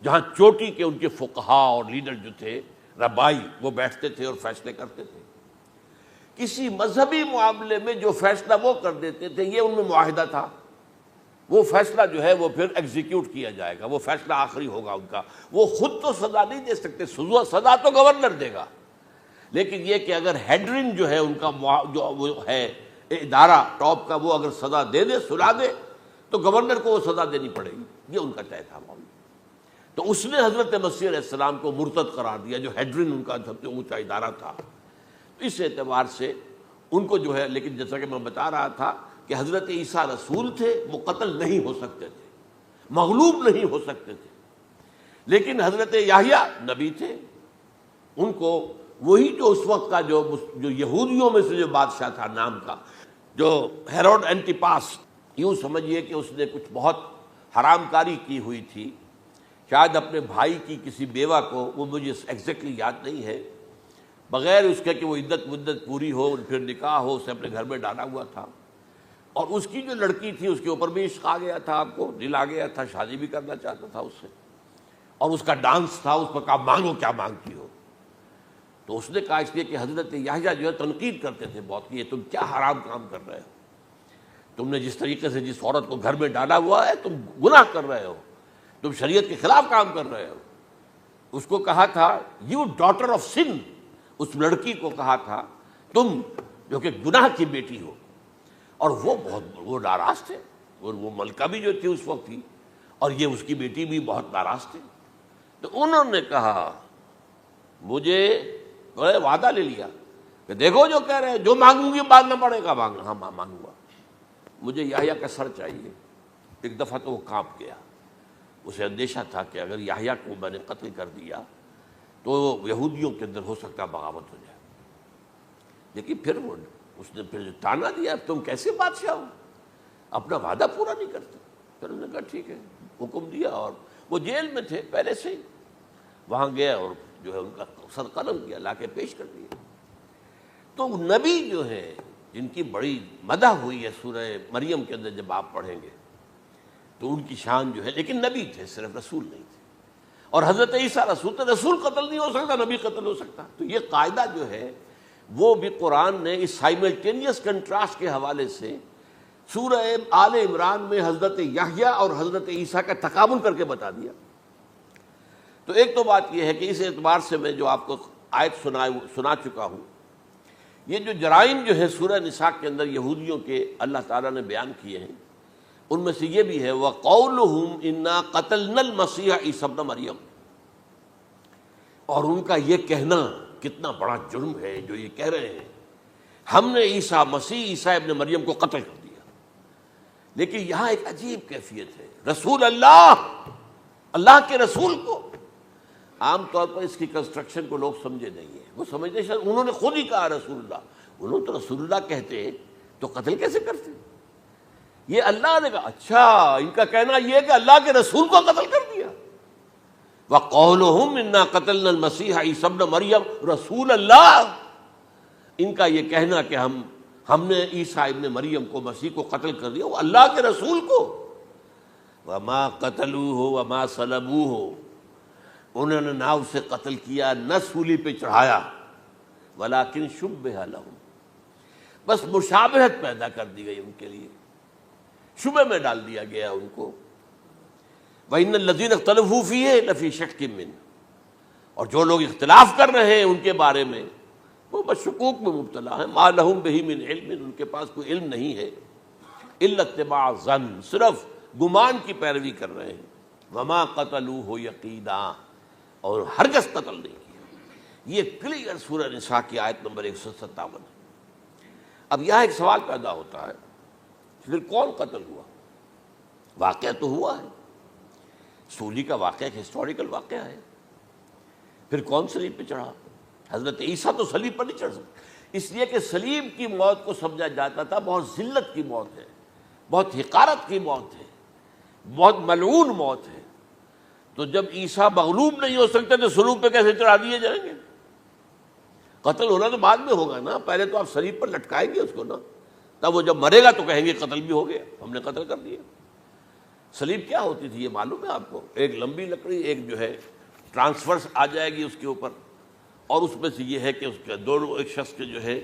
جہاں چوٹی کے ان کے فقہاء اور لیڈر جو تھے، ربائی، وہ بیٹھتے تھے اور فیصلے کرتے تھے۔ کسی مذہبی معاملے میں جو فیصلہ وہ کر دیتے تھے یہ ان میں معاہدہ تھا، وہ فیصلہ جو ہے وہ پھر ایگزیکیوٹ کیا جائے گا، وہ فیصلہ آخری ہوگا ان کا۔ وہ خود تو سزا نہیں دے سکتے، سزا تو گورنر دے گا، لیکن یہ کہ اگر ہیڈرن جو ہے ان کا جو وہ ہے ادارہ ٹاپ کا، وہ اگر سزا دے دے، سلا دے، تو گورنر کو وہ سزا دینی پڑے گی، یہ ان کا طے تھا معاملہ۔ تو اس نے حضرت مسیح علیہ السلام کو مرتد قرار دیا، جو ہیڈرن ان کا سب سے اونچا ادارہ تھا۔ اس اعتبار سے ان کو جو ہے، لیکن جیسا کہ میں بتا رہا تھا کہ حضرت عیسیٰ رسول تھے، وہ قتل نہیں ہو سکتے تھے، مغلوب نہیں ہو سکتے تھے، لیکن حضرت یحییٰ نبی تھے، ان کو وہی جو اس وقت کا جو یہودیوں میں سے جو بادشاہ تھا نام کا، جو ہیروڈ اینٹیپاس، یوں سمجھیے کہ اس نے کچھ بہت حرام کاری کی ہوئی تھی، شاید اپنے بھائی کی کسی بیوہ کو، وہ مجھے ایگزیکٹلی یاد نہیں ہے، بغیر اس کے کہ وہ عدت مدت پوری ہو پھر نکاح ہو، اسے اپنے گھر میں ڈالا ہوا تھا، اور اس کی جو لڑکی تھی اس کے اوپر بھی عشق آ گیا تھا، آپ کو دل آ گیا تھا، شادی بھی کرنا چاہتا تھا اس سے، اور اس کا ڈانس تھا، اس پر کہا مانگو کیا مانگتی ہو۔ تو اس نے کہا اس لیے کہ حضرت یحییٰ جو ہے تنقید کرتے تھے بہت کہ یہ تم کیا حرام کام کر رہے ہو، تم نے جس طریقے سے جس عورت کو گھر میں ڈالا ہوا ہے تم گناہ کر رہے ہو، تم شریعت کے خلاف کام کر رہے ہو۔ اس کو کہا تھا یو ڈاٹر آف سن، اس لڑکی کو کہا تھا تم جو کہ گناہ کی بیٹی ہو. اور وہ ناراض تھے, اور وہ ملکہ بھی جو تھی اس وقت تھی, اور یہ اس کی بیٹی بھی بہت ناراض تھے. تو انہوں نے کہا, مجھے وعدہ لے لیا کہ دیکھو جو کہہ رہے ہیں, جو مانگوں گی مانگنا پڑے گا. ہاں مانگوں گا. مجھے یحییٰ کا سر چاہیے. ایک دفعہ تو وہ کانپ گیا, اسے اندیشہ تھا کہ اگر یحییٰ کو میں نے قتل کر دیا تو یہودیوں کے اندر ہو سکتا بغاوت ہو جائے. لیکن پھر اس نے پھر تانا دیا, تم کیسے بادشاہ ہو, اپنا وعدہ پورا نہیں کرتے. پھر انہوں نے کہا ٹھیک ہے, حکم دیا. اور وہ جیل میں تھے پہلے سے ہی, وہاں گیا اور جو ہے ان کا سر قلم کیا, لا کے پیش کر دیا. تو نبی جو ہے جن کی بڑی مدح ہوئی ہے سورہ مریم کے اندر, جب آپ پڑھیں گے تو ان کی شان جو ہے, لیکن نبی تھے, صرف رسول نہیں تھے. اور حضرت عیسیٰ رسول تھے, رسول قتل نہیں ہو سکتا, نبی قتل ہو سکتا. تو یہ قاعدہ جو ہے وہ بھی قرآن نے اس سائملٹینیس کنٹراسٹ کے حوالے سے سورہ آل عمران میں حضرت یحییٰ اور حضرت عیسیٰ کا تقابل کر کے بتا دیا. تو ایک تو بات یہ ہے کہ اس اعتبار سے میں جو آپ کو آیت سنا چکا ہوں, یہ جو جرائم جو ہے سورہ نساء کے اندر یہودیوں کے اللہ تعالیٰ نے بیان کیے ہیں, ان میں سے یہ بھی ہے وَقَوْلُهُمْ إِنَّا قَتَلْنَا الْمَسِيحَ عِيسَى ابْنَ مَرْيَمَ. اور ان کا یہ کہنا کتنا بڑا جرم ہے جو یہ کہہ رہے ہیں, ہم نے عیسیٰ ابن مریم کو قتل کر دیا. لیکن یہاں ایک عجیب کیفیت ہے, رسول اللہ کے رسول کو. عام طور پر اس کی کنسٹرکشن کو لوگ سمجھے نہیں ہیں, وہ سمجھتے شاید انہوں نے خود ہی کہا رسول اللہ. انہوں تو رسول اللہ کہتے تو قتل کیسے کرتے؟ یہ اللہ نے کہا. اچھا, ان کا کہنا یہ کہ اللہ کے رسول کو قتل کر دیا. وَقَوْلُهُمْ إِنَّا قَتَلْنَا الْمَسِيحَ عِيسَى ابْنَ مَرْيَمَ رسول اللہ. ان کا یہ کہنا کہ ہم نے عیسیٰ ابن مریم کو, مسیح کو قتل کر دیا, وہ اللہ کے رسول کو. وَمَا قَتَلُوهُ وَمَا صَلَبُوهُ, انہوں نے نہ اسے قتل کیا نہ سولی پہ چڑھایا. وَلَٰكِن شُبِّهَ لَهُمْ, بس مشابہت پیدا کر دی گئی ان کے لیے, شبہ میں ڈال دیا گیا ان کو. وَإِنَّ الَّذِينَ اخْتَلَفُوا فِيهِ لَفِي شَكٍّ مِّنْهُ, اور جو لوگ اختلاف کر رہے ہیں ان کے بارے میں وہ بس شکوک میں مبتلا ہیں. مَا لَهُم بِهِ مِنْ عِلْمٍ, ان کے پاس کوئی علم نہیں ہے. إِلَّا اتِّبَاعَ الظَّنِّ, صرف گمان کی پیروی کر رہے ہیں. وَمَا قَتَلُوهُ يَقِينًا, اور ہرگز قتل نہیں کیا. یہ کلیئر سورہ نساء کی آیت نمبر 157 ہے. اب یہاں ایک سوال پیدا ہوتا ہے, پھر کون قتل ہوا؟ واقعہ تو ہوا ہے, سولی کا واقعہ ایک ہسٹوریکل واقعہ ہے. پھر کون صلیب پہ چڑھا؟ حضرت عیسیٰ تو صلیب پر نہیں چڑھ سکتے, اس لیے کہ صلیب کی موت کو سمجھا جاتا تھا بہت ذلت کی موت ہے, بہت حقارت کی موت ہے, بہت ملعون موت ہے. تو جب عیسیٰ مغلوب نہیں ہو سکتے تو صلیب پہ کیسے چڑھا دیے جائیں گے؟ قتل ہونا تو بعد میں ہوگا نا, پہلے تو آپ صلیب پر لٹکائیں گے اس کو نا, تب وہ جب مرے گا تو کہیں گے قتل بھی ہو گیا, ہم نے قتل کر دیا. صلیب کیا ہوتی تھی یہ معلوم ہے آپ کو؟ ایک لمبی لکڑی, ایک جو ہے ٹرانسفرس آ جائے گی اس کے اوپر, اور اس میں سے یہ ہے کہ اس کے دونوں, ایک شخص کے جو ہے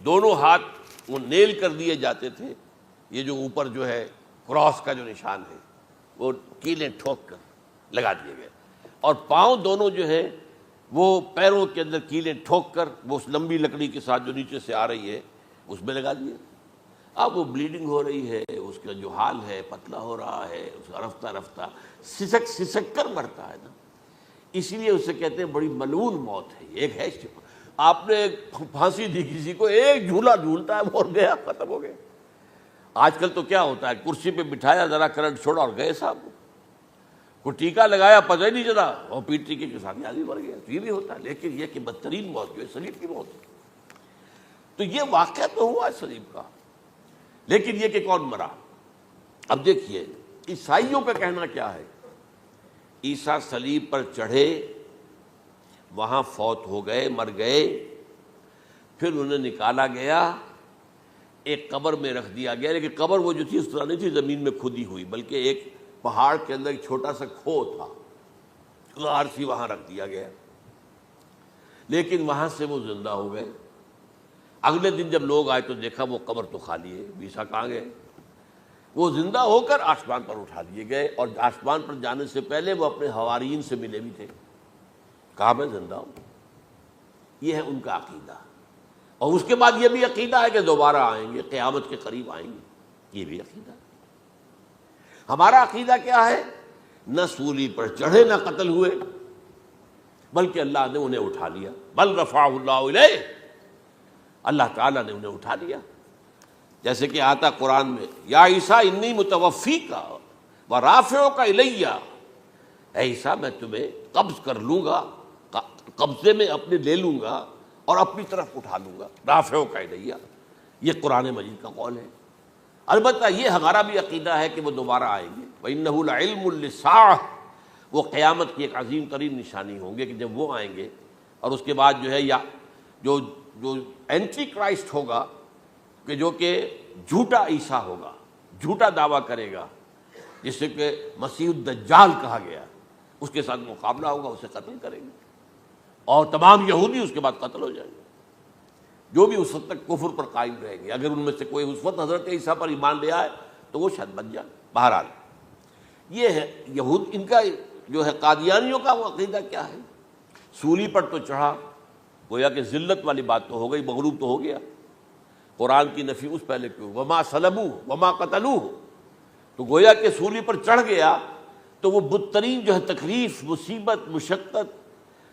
دونوں ہاتھ وہ نیل کر دیے جاتے تھے. یہ جو اوپر جو ہے کراس کا جو نشان ہے وہ کیلیں ٹھوک کر لگا دیے گئے, اور پاؤں دونوں جو ہے وہ پیروں کے اندر کیلیں ٹھوک کر وہ اس لمبی لکڑی کے ساتھ جو نیچے سے آ رہی ہے اس میں لگا دیے. اب وہ بلیڈنگ ہو رہی ہے, اس کا جو حال ہے پتلا ہو رہا ہے, اس کا رفتہ رفتہ سسک کر مرتا ہے نا, اسی لیے اسے کہتے ہیں بڑی ملعون موت ہے. ایک ہے آپ نے پھانسی دی کسی کو, ایک جھولا جھولتا ہے وہ گیا, ختم ہو گیا. آج کل تو کیا ہوتا ہے, کرسی پہ بٹھایا, ذرا کرنٹ چھوڑا اور گئے صاحب, کو ٹیکا لگایا پتہ ہی نہیں چلا, اور پیٹ ٹیکے کے ساتھ آدمی مر گیا. تو یہ بھی ہوتا ہے, لیکن یہ کہ بدترین موت جو ہے صلیب کی موت ہے. تو یہ واقعہ تو ہوا ہے صلیب کا, لیکن یہ کہ کون مرا؟ اب دیکھیے عیسائیوں کا کہنا کیا ہے. عیسیٰ صلیب پر چڑھے, وہاں فوت ہو گئے, مر گئے, پھر انہیں نکالا گیا, ایک قبر میں رکھ دیا گیا. لیکن قبر وہ جو تھی اس طرح نہیں تھی زمین میں کھودی ہوئی, بلکہ ایک پہاڑ کے اندر ایک چھوٹا سا کھو تھا, غار سی, وہاں رکھ دیا گیا. لیکن وہاں سے وہ زندہ ہو گئے. اگلے دن جب لوگ آئے تو دیکھا وہ قبر تو خالی ہے, عیسیٰ کہاں گئے؟ وہ زندہ ہو کر آسمان پر اٹھا دیے گئے, اور آسمان پر جانے سے پہلے وہ اپنے حواریین سے ملے بھی تھے, کہا میں زندہ ہوں. یہ ہے ان کا عقیدہ. اور اس کے بعد یہ بھی عقیدہ ہے کہ دوبارہ آئیں گے، قیامت کے قریب آئیں گے، یہ بھی عقیدہ ہے۔ ہمارا عقیدہ کیا ہے؟ نہ سولی پر چڑھے نہ قتل ہوئے، بلکہ اللہ نے انہیں اٹھا لیا، بل رفعہ اللہ الیہ، اللہ تعالیٰ نے انہیں اٹھا لیا۔ جیسے کہ آتا قرآن میں، یا عیسیٰ انی متوفیک ورافعک الیہ، اے عیسیٰ میں تمہیں قبض کر لوں گا، قبضے میں اپنے لے لوں گا اور اپنی طرف اٹھا لوں گا، رافعک الیہ، یہ قرآن مجید کا قول ہے۔ البتہ یہ ہمارا بھی عقیدہ ہے کہ وہ دوبارہ آئیں گے، وَإِنَّهُ لَعِلْمٌ لِلسَّاعَةِ، وہ قیامت کی ایک عظیم ترین نشانی ہوں گے کہ جب وہ آئیں گے، اور اس کے بعد جو ہے یا جو اینٹی کرائسٹ ہوگا کہ جو کہ جھوٹا عیسیٰ ہوگا، جھوٹا دعویٰ کرے گا، جسے کہ مسیح الدجال کہا گیا، اس کے ساتھ مقابلہ ہوگا، اسے قتل کریں گے، اور تمام یہودی اس کے بعد قتل ہو جائیں گے، جو بھی اس وقت تک کفر پر قائم رہیں گے۔ اگر ان میں سے کوئی اس وقت حضرت عیسیٰ پر ایمان لے آئے تو وہ شاید بن جائے۔ بہرحال یہ ہے یہود، ان کا جو ہے قادیانیوں کا وہ عقیدہ کیا ہے؟ سولی پر تو چڑھا، گویا کہ ذلت والی بات تو ہو گئی، مغلوب تو ہو گیا، قرآن کی نفی اس پہلے کیوں، وما صلبوہ وما قتلوہ، تو گویا کہ سولی پر چڑھ گیا تو وہ بدترین جو ہے تکلیف، مصیبت، مشقت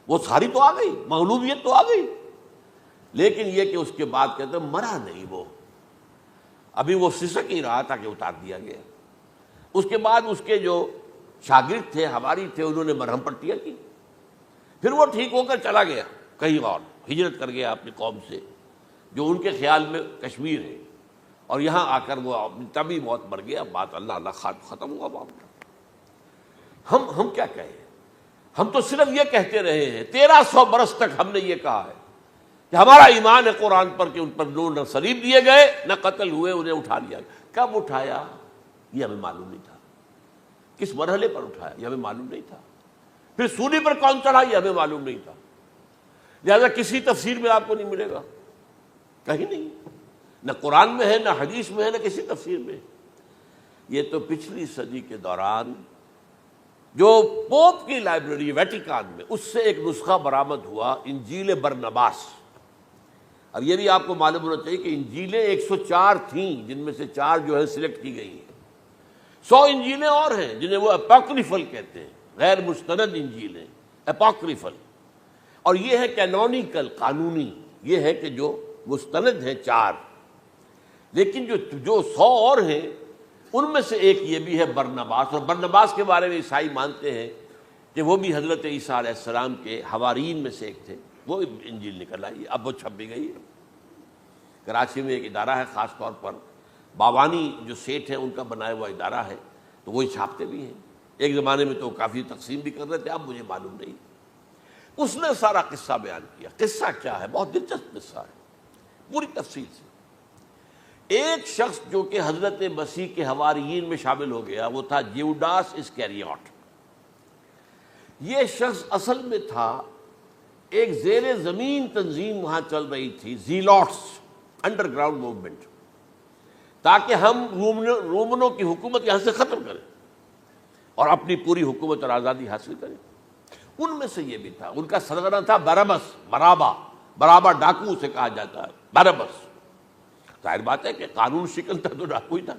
وہ ساری تو آ گئی، مغلوبیت تو آ گئی، لیکن یہ کہ اس کے بعد کہتے ہیں مرا نہیں، وہ ابھی وہ سسک ہی رہا تھا کہ اتار دیا گیا۔ اس کے بعد اس کے جو شاگرد تھے، ہماری تھے، انہوں نے مرہم پٹیاں کی، پھر وہ ٹھیک ہو کر چلا گیا کہیں اور، ہجرت کر گیا اپنی قوم سے جو ان کے خیال میں کشمیر ہے، اور یہاں آ کر وہ تبھی موت مر گیا، بات اللہ اللہ ختم ہوا معاملہ۔ ہم کیا کہیں؟ ہم تو صرف یہ کہتے رہے ہیں، 1300 برس تک ہم نے یہ کہا ہے کہ ہمارا ایمان ہے قرآن پر کہ ان پر نہ صلیب دیے گئے نہ قتل ہوئے، انہیں اٹھا لیا گیا۔ کب اٹھایا یہ ہمیں معلوم نہیں تھا، کس مرحلے پر اٹھایا یہ ہمیں معلوم نہیں تھا، پھر سولی پر کون چڑھا یہ ہمیں معلوم نہیں تھا، لہذا کسی تفسیر میں آپ کو نہیں ملے گا، کہیں نہیں، نہ قرآن میں ہے، نہ حدیث میں ہے، نہ کسی تفسیر میں۔ یہ تو پچھلی صدی کے دوران جو پوپ کی لائبریری ویٹیکان میں، اس سے ایک نسخہ برآمد ہوا، انجیل برنباس۔ اب یہ بھی آپ کو معلوم ہونا چاہیے کہ انجیلیں 104 تھیں، جن میں سے 4 جو ہے سلیکٹ کی گئی ہیں، 100 انجیلیں اور ہیں جنہیں وہ اپوکریفل کہتے ہیں، غیر مستند انجیلیں، اپوکریفل، اور یہ ہے کینونیکل، قانونی، یہ ہے کہ جو مستند ہیں 4، لیکن جو 100 اور ہیں ان میں سے ایک یہ بھی ہے برنباس، اور برنباس کے بارے میں عیسائی مانتے ہیں کہ وہ بھی حضرت عیسیٰ علیہ السلام کے حواریین میں سے ایک تھے، وہ انجیل نکل آئی، اب وہ چھپ بھی گئی ہے۔ کراچی میں ایک ادارہ ہے خاص طور پر، باوانی جو سیٹھ ہیں ان کا بنایا ہوا ادارہ ہے، تو وہی چھاپتے بھی ہیں، ایک زمانے میں تو کافی تقسیم بھی کر رہے تھے، اب مجھے معلوم نہیں۔ اس نے سارا قصہ بیان کیا۔ قصہ کیا ہے؟ بہت دلچسپ قصہ ہے، پوری تفصیل سے۔ ایک شخص جو کہ حضرت مسیح کے حواریین میں شامل ہو گیا، وہ تھا جیوڈاس اسکیریوٹ۔ یہ شخص اصل میں تھا ایک زیر زمین تنظیم وہاں چل رہی تھی، زیلوٹس، انڈر گراؤنڈ موومنٹ، تاکہ ہم رومنوں کی حکومت یہاں سے ختم کریں اور اپنی پوری حکومت اور آزادی حاصل کریں۔ ان میں سے یہ بھی تھا، ان کا سرغنہ تھا برابس، برابا ڈاکو اسے کہا جاتا ہے، برابس۔ ظاہر بات ہے کہ قانون شکن تھا تو ڈاکو ہی تھا۔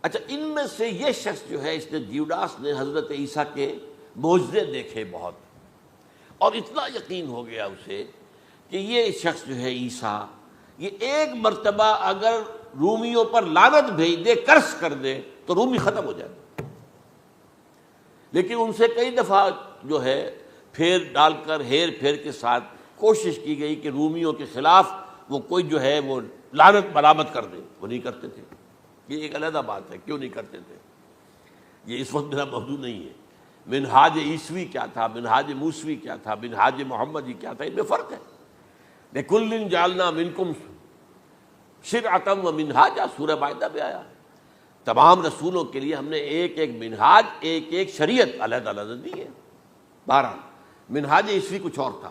اچھا، ان میں سے یہ شخص جو ہے، اس نے جیوڈاس نے حضرت عیسیٰ کے معجزے دیکھے بہت، اور اتنا یقین ہو گیا اسے کہ یہ شخص جو ہے عیسیٰ، یہ ایک مرتبہ اگر رومیوں پر لعنت بھیج دے، کرس کر دے، تو رومی ختم ہو جائے۔ لیکن ان سے کئی دفعہ جو ہے پھیر ڈال کر، ہیر پھیر کے ساتھ کوشش کی گئی کہ رومیوں کے خلاف وہ کوئی جو ہے وہ لعنت برآمد کر دے، وہ نہیں کرتے تھے۔ یہ ایک علیحدہ بات ہے، کیوں نہیں کرتے تھے، یہ اس وقت میرا موضوع نہیں ہے۔ منہاج عیسوی کیا تھا، منہاج موسوی کیا تھا، منہاج محمدی کیا تھا، ان میں فرق ہے۔ لِكُلٍّ جَعَلْنَا مِنْكُمْ شِرْعَةً وَمِنْهَاجًا، سورہ مائدہ میں آیا ہے، تمام رسولوں کے لیے ہم نے ایک ایک منہاج، ایک ایک شریعت علیحدہ علیحدہ دی ہے۔ بہرحال منہاج عیسوی کچھ اور تھا،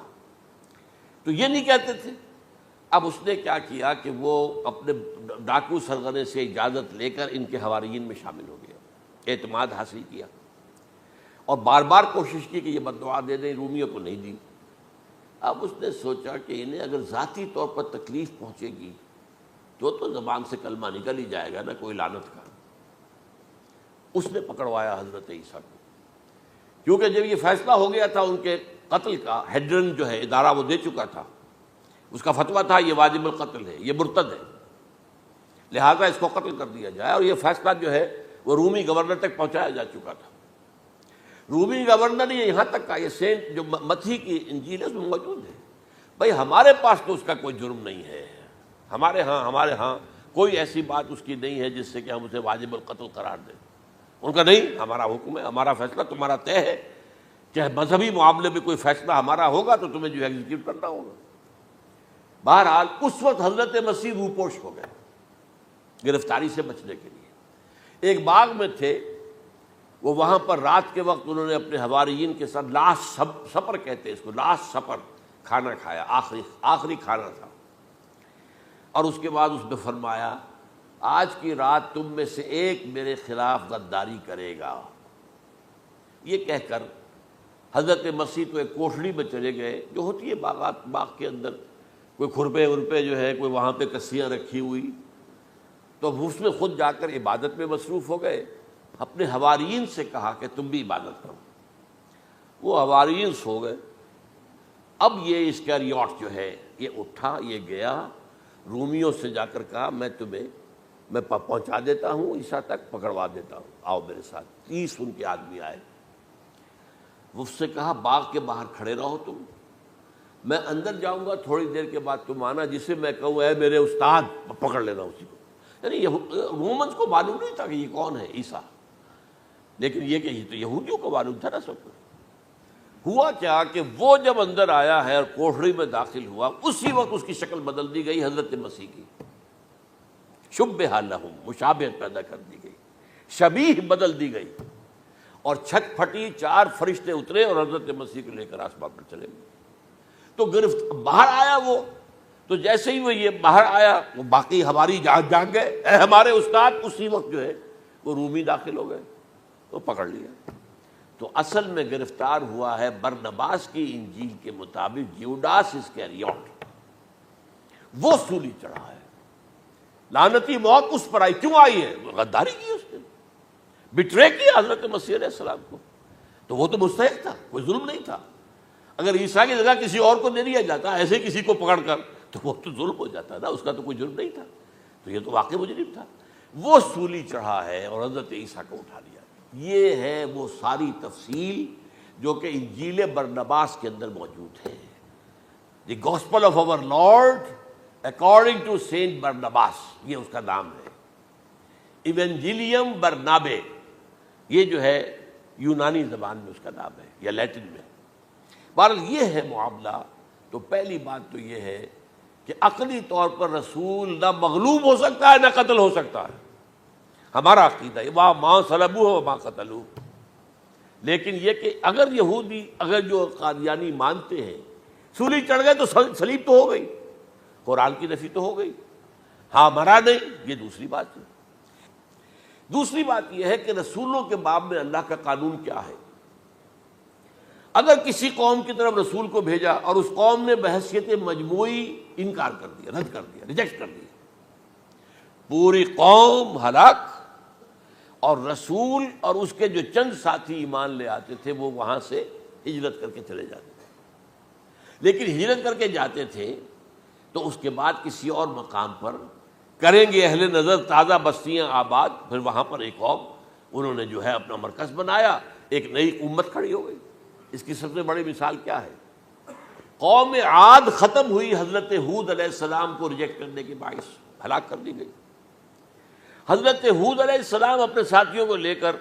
تو یہ نہیں کہتے تھے۔ اب اس نے کیا کیا کہ وہ اپنے ڈاکو سرغنے سے اجازت لے کر ان کے حواریین میں شامل ہو گیا، اعتماد حاصل کیا، اور بار بار کوشش کی کہ یہ بد دعا دے دیں، رومیوں کو نہیں دی۔ اب اس نے سوچا کہ انہیں اگر ذاتی طور پر تکلیف پہنچے گی تو زبان سے کلمہ نکل ہی جائے گا نا کوئی لعنت کا. اس نے پکڑوایا حضرت عیسیٰ کو، کیونکہ جب یہ فیصلہ ہو گیا تھا ان کے قتل کا، ہیڈرن جو ہے ادارہ وہ دے چکا تھا، اس کا فتویٰ تھا یہ واجب القتل ہے، یہ مرتد ہے، لہذا اس کو قتل کر دیا جائے. اور یہ فیصلہ جو ہے وہ رومی گورنر تک پہنچایا جا چکا تھا. رومی گورنر نے یہاں تک کہا، یہ سینٹ جو متی کی انجیل ہے اس میں موجود ہے، بھائی ہمارے پاس تو اس کا کوئی جرم نہیں ہے، ہمارے ہاں کوئی ایسی بات اس کی نہیں ہے جس سے کہ ہم اسے واجب القتل قرار دیں. ان کا نہیں، ہمارا حکم ہے، ہمارا فیصلہ تمہارا طے ہے، چاہے مذہبی معاملے میں کوئی فیصلہ ہمارا ہوگا تو تمہیں جو ہے ایگزیکیوٹ کرنا ہوگا. بہرحال اس وقت حضرت مسیح روپوش ہو گئے گرفتاری سے بچنے کے لیے. ایک باغ میں تھے وہ، وہاں پر رات کے وقت انہوں نے اپنے حواریین کے ساتھ لاسٹ سپر کہتے ہیں اس کو، لاسٹ سپر کھانا کھایا، آخری کھانا تھا. اور اس کے بعد اس نے فرمایا آج کی رات تم میں سے ایک میرے خلاف غداری کرے گا. یہ کہہ کر حضرت مسیح تو ایک کوٹھڑی میں چلے گئے جو ہوتی ہے باغ کے اندر، کوئی کھرپے ورپے جو ہے، کوئی وہاں پہ کسیاں رکھی ہوئی، تو اس میں خود جا کر عبادت میں مصروف ہو گئے. اپنے حواریین سے کہا کہ تم بھی عبادت کرو. وہ حواریین سو گئے. اب یہ اسکریوٹ جو ہے یہ اٹھا، یہ گیا رومیوں سے جا کر کہا میں پہنچا دیتا ہوں عیسیٰ تک، پکڑوا دیتا ہوں، آؤ میرے ساتھ. 30 ان کے آدمی آئے. وہ اس سے کہا باغ کے باہر کھڑے رہو تم، میں اندر جاؤں گا، تھوڑی دیر کے بعد تم آنا، جسے میں کہوں اے میرے استاد، پکڑ لینا اسی کو. یعنی رومنز کو معلوم نہیں تھا کہ یہ کون ہے عیسیٰ، لیکن یہ کہ یہ تو یہودیوں کو معلوم تھا نا سب کچھ. ہوا کیا کہ وہ جب اندر آیا ہے اور کوٹھڑی میں داخل ہوا، اسی وقت اس کی شکل بدل دی گئی حضرت مسیح کی. شبہ لہم، مشابہت پیدا کر دی گئی، شبیہ بدل دی گئی، اور چھت پھٹی، 4 فرشتے اترے اور حضرت مسیح کو لے کر آسمان پر چلے گئے. تو باہر آیا وہ، تو جیسے ہی وہ یہ باہر آیا وہ باقی ہماری جان گئے اے ہمارے استاد. اسی وقت جو ہے وہ رومی داخل ہو گئے، تو پکڑ لیا. تو اصل میں گرفتار ہوا ہے برنباس کی انجیل کے مطابق یوڈاس اسکریوٹ، وہ سولی چڑھا ہے. لعنتی موت اس پر آئی، کیوں آئی ہے؟ غداری کی اس نے، بٹرے کیا حضرت مسیح علیہ السلام کو. تو وہ تو مستحق تھا، کوئی ظلم نہیں تھا. اگر عیسیٰ کی جگہ کسی اور کو دے دیا جاتا ایسے کسی کو پکڑ کر تو وہ تو ظلم ہو جاتا نا، اس کا تو کوئی جرم نہیں تھا. تو یہ تو واقعی مجرم تھا. وہ سولی چڑھا ہے اور حضرت عیسیٰ کو اٹھا لیا. یہ ہے وہ ساری تفصیل جو کہ انجیل برنباس کے اندر موجود ہے. The gospel of our lord according to Saint Barnabas, یہ اس کا نام ہے. ایونجیلیم برنابے، یہ جو ہے یونانی زبان میں اس کا نام ہے یا لیٹن میں. بہرحال یہ ہے معاملہ. تو پہلی بات تو یہ ہے کہ عقلی طور پر رسول نہ مغلوب ہو سکتا ہے نہ قتل ہو سکتا ہے. ہمارا عقیدہ ہے وہاں ماں صلبوہ و ماں قتلوہ. لیکن یہ کہ اگر یہودی، اگر جو قادیانی مانتے ہیں سولی چڑھ گئے تو صلیب تو ہو گئی، قرآن کی نفی تو ہو گئی، ہاں مرا نہیں، یہ دوسری بات ہے. دوسری بات یہ ہے کہ رسولوں کے باب میں اللہ کا قانون کیا ہے. اگر کسی قوم کی طرف رسول کو بھیجا اور اس قوم نے بحیثیت مجموعی انکار کر دیا، رد کر دیا، ریجیکٹ کر دیا، پوری قوم ہلاک، اور رسول اور اس کے جو چند ساتھی ایمان لے آتے تھے وہ وہاں سے ہجرت کر کے چلے جاتے تھے. لیکن ہجرت کر کے جاتے تھے تو اس کے بعد کسی اور مقام پر کریں گے اہل نظر تازہ بستیاں آباد. پھر وہاں پر ایک قوم انہوں نے جو ہے اپنا مرکز بنایا، ایک نئی امت کھڑی ہو گئی. اس کی سب سے بڑی مثال کیا ہے؟ قوم عاد ختم ہوئی حضرت ہود علیہ السلام کو ریجیکٹ کرنے کے باعث، ہلاک کر دی گئی. حضرت ہود علیہ السلام اپنے ساتھیوں کو لے کر،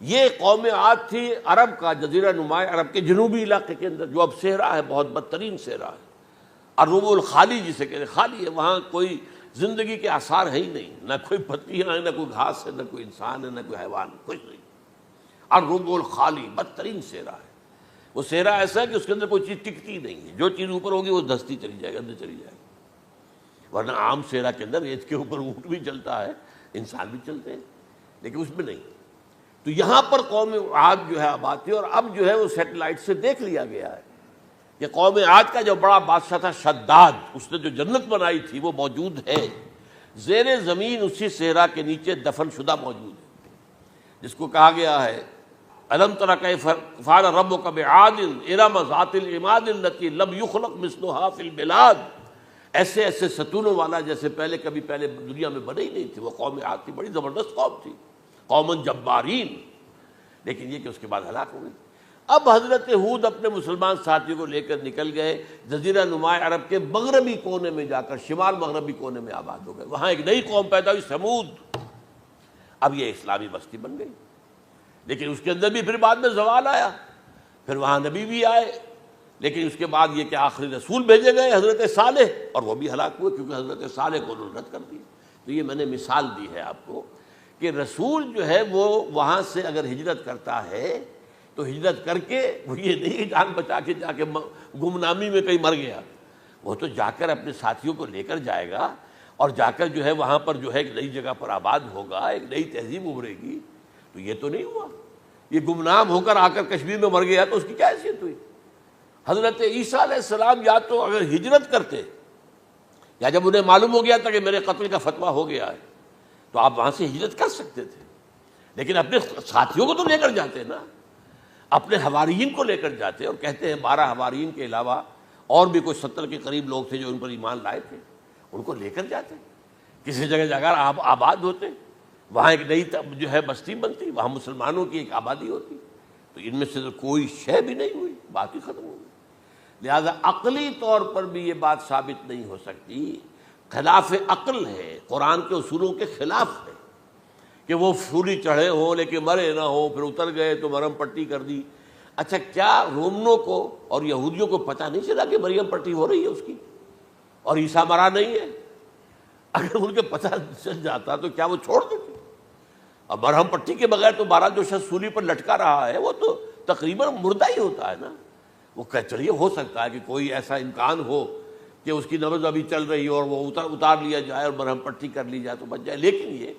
یہ قوم عاد تھی عرب کا جزیرہ نما، عرب کے جنوبی علاقے کے اندر جو اب صحرا ہے، بہت بدترین صحرا ہے، الربع الخالی جسے کہتے ہیں، خالی ہے، وہاں کوئی زندگی کے آثار ہے ہی نہیں، نہ کوئی پتیاں ہیں، نہ کوئی گھاس ہے، نہ کوئی انسان ہے، نہ کوئی حیوان، کچھ نہیں. الربع الخالی بدترین صحرا ہے. وہ صحرا ایسا ہے کہ اس کے اندر کوئی چیز ٹکتی نہیں ہے، جو چیز اوپر ہوگی وہ دھستی چلی جائے گی، اندر چلی جائے گی. ورنہ عام صحرا کے اندر ریت کے اوپر اونٹ بھی چلتا ہے، انسان بھی چلتے ہیں، لیکن اس میں نہیں. تو یہاں پر قوم عاد جو ہے آباد تھی، اور اب جو ہے وہ سیٹلائٹ سے دیکھ لیا گیا ہے کہ قوم عاد کا جو بڑا بادشاہ تھا شداد، اس نے جو جنت بنائی تھی وہ موجود ہے، زیر زمین اسی صحرا کے نیچے دفن شدہ موجود ہے، جس کو کہا گیا ہے الم تر کیف فعل ربک بعاد ارم ذات العماد التی لم یخلق مثلها فی البلاد، ایسے ایسے ستونوں والا جیسے پہلے دنیا میں بنے ہی نہیں تھے۔ وہ قوم عاد تھی، بڑی زبردست قوم تھی، قوم جبارین، لیکن یہ کہ اس کے بعد ہلاک ہو گئی۔ اب حضرت ہود اپنے مسلمان ساتھیوں کو لے کر نکل گئے، جزیرہ نما عرب کے مغربی کونے میں جا کر، شمال مغربی کونے میں آباد ہو گئے، وہاں ایک نئی قوم پیدا ہوئی سمود۔ اب یہ اسلامی بستی بن گئی، لیکن اس کے اندر بھی پھر بعد میں زوال آیا، پھر وہاں نبی بھی آئے، لیکن اس کے بعد یہ کہ آخری رسول بھیجے گئے حضرت صالح، اور وہ بھی ہلاک ہوئے کیونکہ حضرت صالح کو انہوں نے رد کر دیا۔ تو یہ میں نے مثال دی ہے آپ کو کہ رسول جو ہے وہ وہاں سے اگر ہجرت کرتا ہے تو ہجرت کر کے وہ یہ نہیں جان بچا کے جا کے گمنامی میں کہیں مر گیا، وہ تو جا کر اپنے ساتھیوں کو لے کر جائے گا، اور جا کر جو ہے وہاں پر جو ہے ایک نئی جگہ پر آباد ہوگا، ایک نئی تہذیب ابھرے گی۔ تو یہ تو نہیں ہوا، یہ گمنام ہو کر آ کر کشمیر میں مر گیا تو اس کی کیا حیثیت ہوئی؟ حضرت عیسیٰ علیہ السلام یا تو اگر ہجرت کرتے، یا جب انہیں معلوم ہو گیا تھا کہ میرے قتل کا فتویٰ ہو گیا ہے، تو آپ وہاں سے ہجرت کر سکتے تھے، لیکن اپنے ساتھیوں کو تو لے کر جاتے نا، اپنے حواریین کو لے کر جاتے، اور کہتے ہیں 12 حواریین کے علاوہ اور بھی کوئی 70 کے قریب لوگ تھے جو ان پر ایمان لائے تھے، ان کو لے کر جاتے، کسی جگہ جا کر آپ آباد ہوتے، وہاں ایک نئی جو ہے بستی بنتی، وہاں مسلمانوں کی ایک آبادی ہوتی۔ تو ان میں سے تو کوئی شے بھی نہیں ہوئی، بات ہی ختم ہو گئی۔ لہذا عقلی طور پر بھی یہ بات ثابت نہیں ہو سکتی، خلاف عقل ہے، قرآن کے اصولوں کے خلاف ہے کہ وہ پھولی چڑھے ہوں لیکن مرے نہ ہوں، پھر اتر گئے تو مرہم پٹی کر دی۔ اچھا، کیا رومنوں کو اور یہودیوں کو پتہ نہیں چلا کہ مریم پٹی ہو رہی ہے اس کی اور عیسیٰ مرا نہیں ہے؟ اگر ان کے پتہ چل جاتا تو کیا وہ چھوڑ دیتے؟ اب مرہم پٹی کے بغیر تو 12 جو شخص سولی پر لٹکا رہا ہے وہ تو تقریباً مردہ ہی ہوتا ہے نا۔ وہ چلیے ہو سکتا ہے کہ کوئی ایسا امکان ہو کہ اس کی نبض ابھی چل رہی ہو اور وہ اتار لیا جائے اور مرہم پٹی کر لی جائے تو بچ جائے، لیکن یہ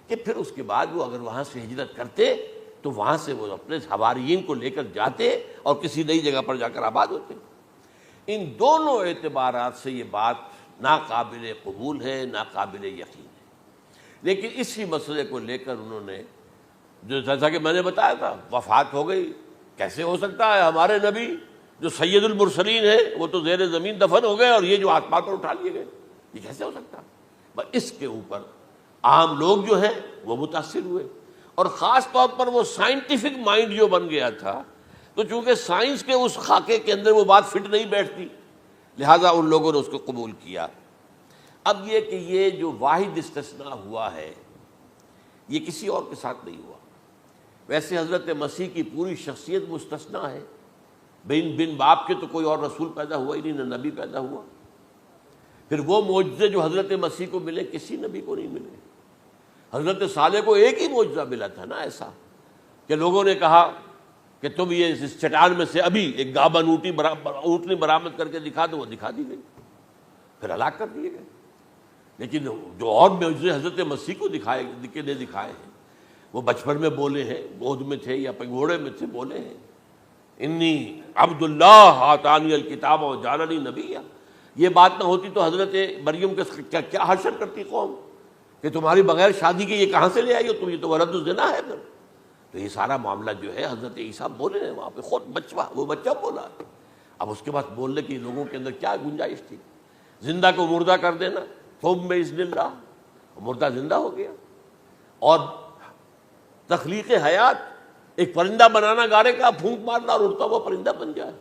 کہ پھر اس کے بعد وہ اگر وہاں سے ہجرت کرتے تو وہاں سے وہ اپنے حواریین کو لے کر جاتے اور کسی نئی جگہ پر جا کر آباد ہوتے۔ ان دونوں اعتبارات سے یہ بات ناقابل قبول ہے، ناقابل یقین ہے۔ لیکن اسی مسئلے کو لے کر انہوں نے، جو جیسا کہ میں نے بتایا تھا، وفات ہو گئی، کیسے ہو سکتا ہے ہمارے نبی جو سید المرسلین ہے وہ تو زیر زمین دفن ہو گئے اور یہ جو آسمان پر اٹھا لیے گئے، یہ کیسے ہو سکتا؟ بس اس کے اوپر عام لوگ جو ہیں وہ متاثر ہوئے، اور خاص طور پر وہ سائنٹیفک مائنڈ جو بن گیا تھا، تو چونکہ سائنس کے اس خاکے کے اندر وہ بات فٹ نہیں بیٹھتی، لہٰذا ان لوگوں نے اس کو قبول کیا۔ اب یہ کہ یہ جو واحد استثناء ہوا ہے یہ کسی اور کے ساتھ نہیں ہوا۔ ویسے حضرت مسیح کی پوری شخصیت مستثنیٰ ہے، بن باپ کے تو کوئی اور رسول پیدا ہوا ہی نہیں، نہ نبی پیدا ہوا۔ پھر وہ معجزے جو حضرت مسیح کو ملے کسی نبی کو نہیں ملے۔ حضرت صالح کو ایک ہی معجزہ ملا تھا نا ایسا کہ لوگوں نے کہا کہ تم یہ اس چٹان میں سے ابھی ایک گابن اونٹنی برآمد کر کے دکھا دو، وہ دکھا دی گئی، پھر ہلاک کر دیے گئے۔ لیکن جو اور معجزے حضرت مسیح کو دکھائے ہیں وہ بچپن میں بولے ہیں، گود میں تھے یا پگھوڑے میں تھے، بولے ہیں انی عبد اللہ آتانی الکتاب وجعلنی نبیا۔ یہ بات نہ ہوتی تو حضرت مریم کے کیا حشر کرتی قوم کہ تمہاری بغیر شادی کے یہ کہاں سے لے آئی ہو تم، یہ تو ولد الزنا ہے۔ پھر تو یہ سارا معاملہ جو ہے حضرت عیسیٰ بولے ہیں وہاں پہ، خود وہ بچہ بولا۔ اب اس کے بعد بولنے کی لوگوں کے اندر کیا گنجائش تھی؟ زندہ کو مردہ کر دینا، ثم باذن اللہ، مردہ زندہ ہو گیا۔ اور تخلیق حیات، ایک پرندہ بنانا گارے کا، پھونک مارنا اور اڑتا ہوا پرندہ بن جائے،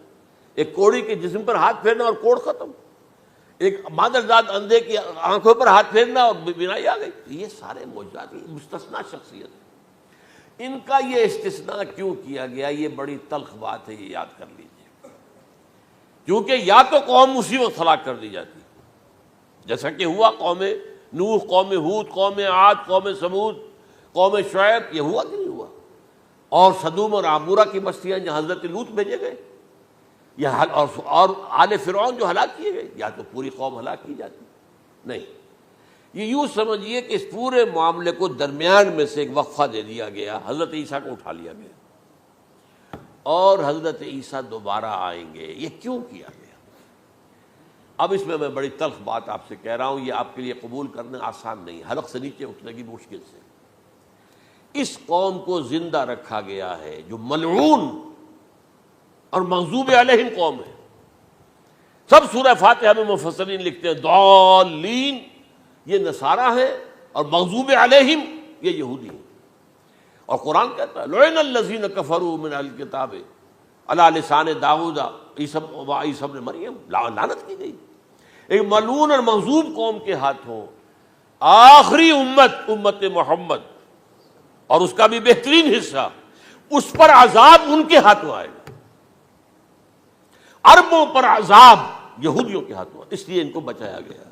ایک کوڑی کے جسم پر ہاتھ پھیرنا اور کوڑ ختم، ایک مادرزاد اندھے کی آنکھوں پر ہاتھ پھیرنا اور بینائی آ گئی۔ یہ سارے معجزات مستثنیٰ شخصیت ہیں۔ ان کا یہ استثناء کیوں کیا گیا، یہ بڑی تلخ بات ہے، یہ یاد کر لیجیے، کیونکہ یا تو قوم اسی وقت ہلاک کر دی جاتی جیسا کہ ہوا قوم نوح، قوم ہود، قوم عاد، قوم سمود، قوم شعیب، یہ ہوا کہ نہیں ہوا؟ اور سدوم اور عمورہ کی بستیاں جہاں حضرت لوط بھیجے گئے، اور آل فرعون جو ہلاک کیے گئے، یا تو پوری قوم ہلاک کی جاتی؟ نہیں، یہ یوں سمجھیے کہ اس پورے معاملے کو درمیان میں سے ایک وقفہ دے دیا گیا، حضرت عیسیٰ کو اٹھا لیا گیا۔ اور حضرت عیسیٰ دوبارہ آئیں گے. یہ کیوں کیا گیا؟ اب اس میں بڑی تلخ بات آپ سے کہہ رہا ہوں، یہ آپ کے لیے قبول کرنا آسان نہیں، حلق سے نیچے اٹھنے کی مشکل سے. اس قوم کو زندہ رکھا گیا ہے جو ملعون اور مغضوب علیہم قوم ہے. سب سورہ فاتحہ میں مفسرین لکھتے ہیں ضالین یہ نصارہ ہیں اور مغضوب علیہم یہ یہودی ہیں. اور قرآن کہتا ہے لعن الذین کفروا من اہل الکتاب علی لسان داؤد عیسی ابن مریم، لعنت کی گئی. ایک ملعون اور مغضوب قوم کے ہاتھوں آخری امت محمد اور اس کا بھی بہترین حصہ، اس پر عذاب ان کے ہاتھوں آئے گا. عربوں پر عذاب یہودیوں کے ہاتھوں، اس لیے ان کو بچایا گیا.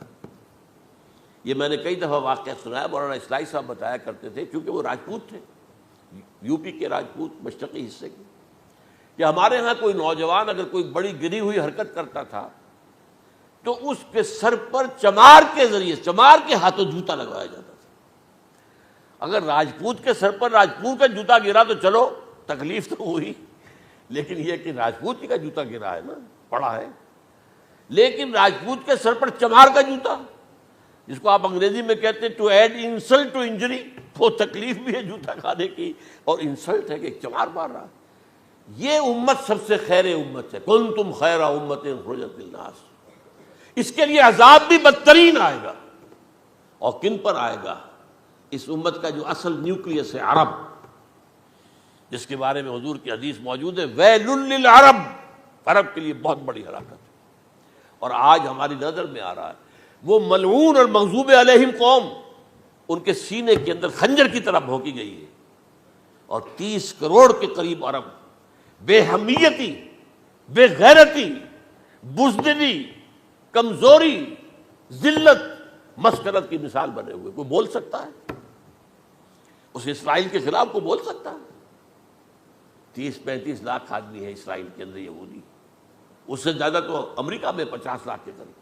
یہ میں نے کئی دفعہ واقعہ سنایا، مولانا اصلاحی صاحب بتایا کرتے تھے، کیونکہ وہ راجپوت تھے، یو پی کے راجپوت مشرقی حصے کے، کہ ہمارے ہاں کوئی نوجوان اگر کوئی بڑی گری ہوئی حرکت کرتا تھا تو اس کے سر پر چمار کے ذریعے، چمار کے ہاتھوں جوتا لگوایا جاتا تھا. اگر راجپوت کے سر پر راجپوت کا جوتا گرا تو چلو تکلیف تو ہوئی، لیکن یہ کہ راجپوت ہی کا جوتا گرا ہے نا، پڑا ہے. لیکن راجپوت کے سر پر چمار کا جوتا، جس کو آپ انگریزی میں کہتے ہیں to add insult to injury, وہ تکلیف بھی ہے جوتا کھانے کی اور انسلٹ ہے کہ ایک چمار مار رہا. یہ امت سب سے خیر امت ہے، کنتم خیر امت اخرجت للناس. اس کے لیے عذاب بھی بدترین آئے گا. اور کن پر آئے گا؟ اس امت کا جو اصل نیوکلیس ہے عرب، جس کے بارے میں حضور کی حدیث موجود ہے ویل للعرب، عرب کے لیے بہت بڑی ہلاکت. اور آج ہماری نظر میں آ رہا ہے وہ ملعون اور مغضوب علیہم قوم ان کے سینے کے اندر خنجر کی طرح بھونکی گئی ہے. اور 30 کروڑ کے قریب عرب بے حمیتی، بے غیرتی، بزدلی، کمزوری، ذلت، مسکرت کی مثال بنے ہوئے. کوئی بول سکتا ہے اس اسرائیل کے خلاف؟ کوئی بول سکتا ہے؟ 30-35 لاکھ آدمی ہے اسرائیل کے اندر یہودی، اس سے زیادہ تو امریکہ میں 50 لاکھ کے قریب.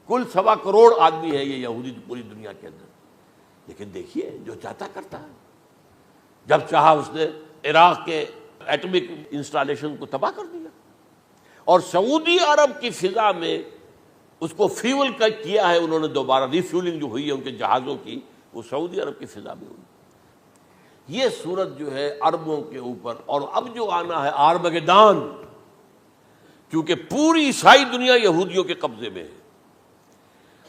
کل 1.25 کروڑ آدمی ہے یہ یہودی پوری دنیا کے اندر. لیکن دیکھیے جو چاہتا کرتا ہے. جب چاہا اس نے عراق کے ایٹمک انسٹالیشن کو تباہ کر دیا، اور سعودی عرب کی فضا میں اس کو فیول کا کیا ہے انہوں نے. دوبارہ ریفیولنگ جو ہوئی ہے ان کے جہازوں کی، وہ سعودی عرب کی فضا میں ہوئی. یہ صورت جو ہے عربوں کے اوپر. اور اب جو آنا ہے آرمگدان، کیونکہ پوری عیسائی دنیا یہودیوں کے قبضے میں ہے،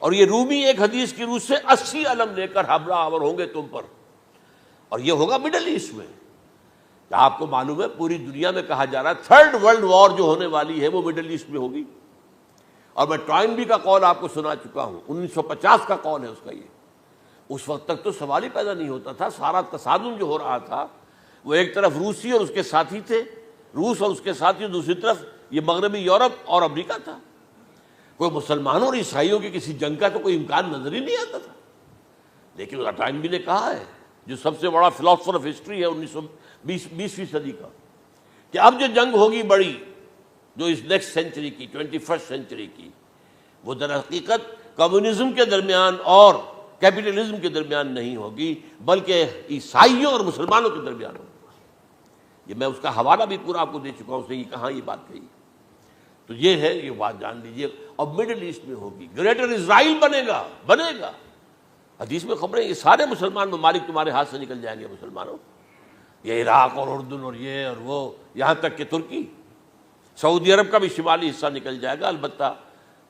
اور یہ رومی ایک حدیث کی روح سے 80 علم لے کر حملہ آور ہوں گے تم پر. اور یہ ہوگا مڈل ایسٹ میں. آپ کو معلوم ہے پوری دنیا میں کہا جا رہا ہے 3rd ورلڈ وار جو ہونے والی ہے وہ مڈل ایسٹ میں ہوگی. اور میں ٹوائنبی کا قول آپ کو سنا چکا ہوں، 1950 کا قول ہے اس کا. یہ اس وقت تک تو سوال ہی پیدا نہیں ہوتا تھا. سارا تصادم جو ہو رہا تھا وہ ایک طرف روسی اور اس کے ساتھی تھے، روس اور اس کے ساتھی، دوسری طرف یہ مغربی یورپ اور امریکہ تھا. کوئی مسلمانوں اور عیسائیوں کی کسی جنگ کا تو کوئی امکان نظر ہی نہیں آتا تھا. لیکن ٹائنبی نے کہا ہے، جو سب سے بڑا فلاسفر آف ہسٹری ہے 20ویں صدی کا، کہ اب جو جنگ ہوگی بڑی، جو اس نیکسٹ سینچری کی، 21st سینچری کی، وہ در حقیقت کمیونزم کے درمیان اور کیپٹلزم کے درمیان نہیں ہوگی، بلکہ عیسائیوں اور مسلمانوں کے درمیان ہوگی. یہ میں اس کا حوالہ بھی پورا آپ کو دے چکا ہوں، اس نے یہ کہاں یہ بات کہی. تو یہ ہے، یہ بات جان لیجیے. اور مڈل ایسٹ میں ہوگی، گریٹر اسرائیل بنے گا. حدیث میں خبریں، یہ سارے مسلمان ممالک تمہارے ہاتھ سے نکل جائیں گے مسلمانوں. یہ عراق اور اردن اور یہ اور وہ، یہاں تک کہ ترکی، سعودی عرب کا بھی شمالی حصہ نکل جائے گا. البتہ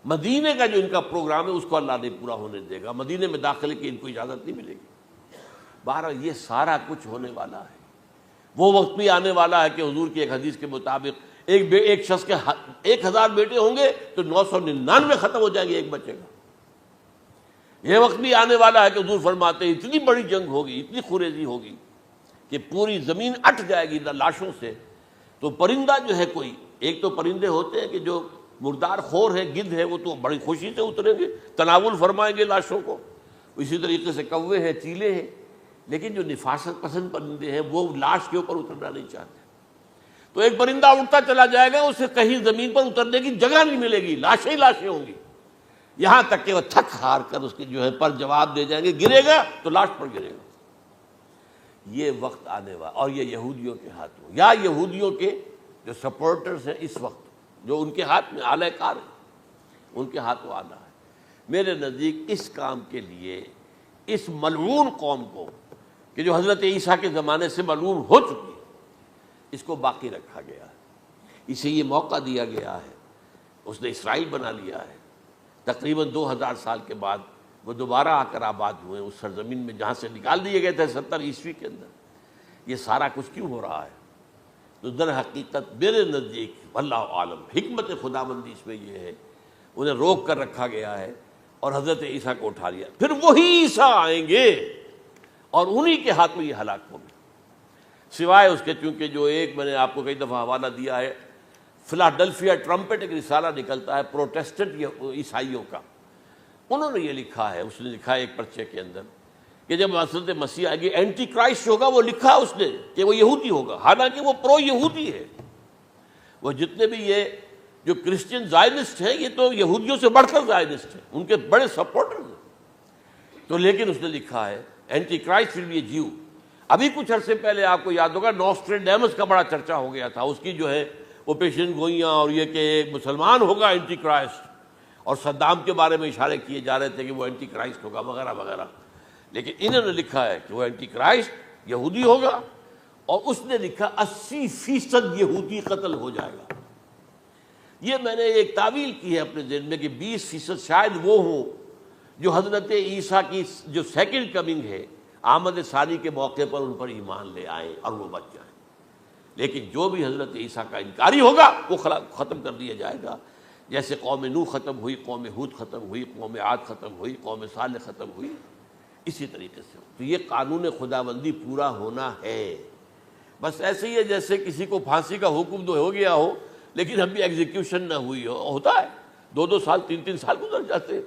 مدینے کا جو ان کا پروگرام ہے اس کو اللہ نہیں پورا ہونے دے گا. مدینے میں داخلے کی ان کو اجازت نہیں ملے گی. بہرحال یہ سارا کچھ ہونے والا ہے. وہ وقت بھی آنے والا ہے کہ حضور کی ایک حدیث کے مطابق ایک شخص کے 1000 بیٹے ہوں گے تو 999 ختم ہو جائیں گے، ایک بچے گا. یہ وقت بھی آنے والا ہے کہ حضور فرماتے ہیں اتنی بڑی جنگ ہوگی، اتنی خوریزی ہوگی کہ پوری زمین اٹھ جائے گی لاشوں سے. تو پرندہ جو ہے، کوئی ایک تو پرندے ہوتے ہیں کہ جو مردار خور ہے، گدھ ہے، وہ تو بڑی خوشی سے اتریں گے، تناول فرمائیں گے لاشوں کو. اسی طریقے سے کوے ہیں، چیلے ہیں. لیکن جو نفاست پسند پرندے ہیں وہ لاش کے اوپر اترنا نہیں چاہتے. تو ایک پرندہ اڑتا چلا جائے گا، اسے کہیں زمین پر اترنے کی جگہ نہیں ملے گی، لاشیں ہی لاشیں ہوں گی. یہاں تک کہ وہ تھک ہار کر اس کے جو ہے پر جواب دے جائیں گے، گرے گا تو لاش پر گرے گا. یہ وقت آنے والا، اور یہ یہودیوں کے ہاتھوں، یا یہودیوں کے جو سپورٹرز ہیں اس وقت، جو ان کے ہاتھ میں آلہ کار ہیں، ان کے ہاتھوں آنا ہے۔ میرے نزدیک اس کام کے لیے اس ملعون قوم کو، کہ جو حضرت عیسیٰ کے زمانے سے ملعون ہو چکی ہے، اس کو باقی رکھا گیا ہے، اسے یہ موقع دیا گیا ہے۔ اس نے اسرائیل بنا لیا ہے، تقریباً 2000 سال کے بعد وہ دوبارہ آ کر آباد ہوئے اس سرزمین میں جہاں سے نکال دیے گئے تھے 70 عیسوی کے اندر۔ یہ سارا کچھ کیوں ہو رہا ہے؟ تو در حقیقت میرے نزدیک واللہ عالم حکمت خداوندی اس میں یہ ہے، انہیں روک کر رکھا گیا ہے اور حضرت عیسیٰ کو اٹھا لیا۔ پھر وہی عیسیٰ آئیں گے اور انہی کے ہاتھ میں یہ ہلاک ہوں گے، سوائے اس کے چونکہ جو ایک میں نے آپ کو کئی دفعہ حوالہ دیا ہے، فلاڈلفیا ٹرمپٹ ایک رسالہ نکلتا ہے پروٹیسٹنٹ عیسائیوں کا، انہوں نے یہ لکھا ہے، اس نے لکھا ہے ایک پرچے کے اندر کہ جب حضرت مسیح آئے گی اینٹی کرائسٹ ہوگا، وہ لکھا اس نے کہ وہ یہودی ہوگا، حالانکہ وہ پرو یہودی ہے۔ وہ جتنے بھی یہ جو کرسچن زائنسٹ ہیں، یہ تو یہودیوں سے بڑھ کر زائنسٹ ہیں، ان کے بڑے سپورٹرز ہیں۔ تو لیکن اس نے لکھا ہے اینٹی کرائسٹ ول بی اے جیو۔ ابھی کچھ عرصے پہلے آپ کو یاد ہوگا نوسٹریڈیمس کا بڑا چرچا ہو گیا تھا، اس کی جو ہے وہ پیشن گوئیاں، اور یہ کہ ایک مسلمان ہوگا اینٹی کرائسٹ، اور صدام کے بارے میں اشارے کیے جا رہے تھے کہ وہ اینٹی کرائسٹ ہوگا وغیرہ وغیرہ۔ لیکن انہوں نے لکھا ہے کہ وہ اینٹی کرائسٹ یہودی ہوگا، اور اس نے لکھا 80% یہودی قتل ہو جائے گا۔ یہ میں نے ایک تعویل کی ہے اپنے ذہن میں کہ 20% شاید وہ ہوں جو حضرت عیسیٰ کی جو سیکنڈ کمنگ ہے، آمد ثانی کے موقع پر ان پر ایمان لے آئیں اور وہ بچ جائیں۔ لیکن جو بھی حضرت عیسیٰ کا انکاری ہوگا وہ ختم کر دیا جائے گا، جیسے قوم نوح ختم ہوئی، قوم ہود ختم ہوئی، قوم عاد ختم ہوئی، قوم صالح ختم ہوئی، اسی طریقے سے۔ تو یہ قانون خداوندی پورا ہونا ہے۔ بس ایسے ہی ہے جیسے کسی کو پھانسی کا حکم تو ہو گیا ہو لیکن ابھی ایگزیکیوشن نہ ہوئی ہو، ہوتا ہے 2 سال 3 سال گزر جاتے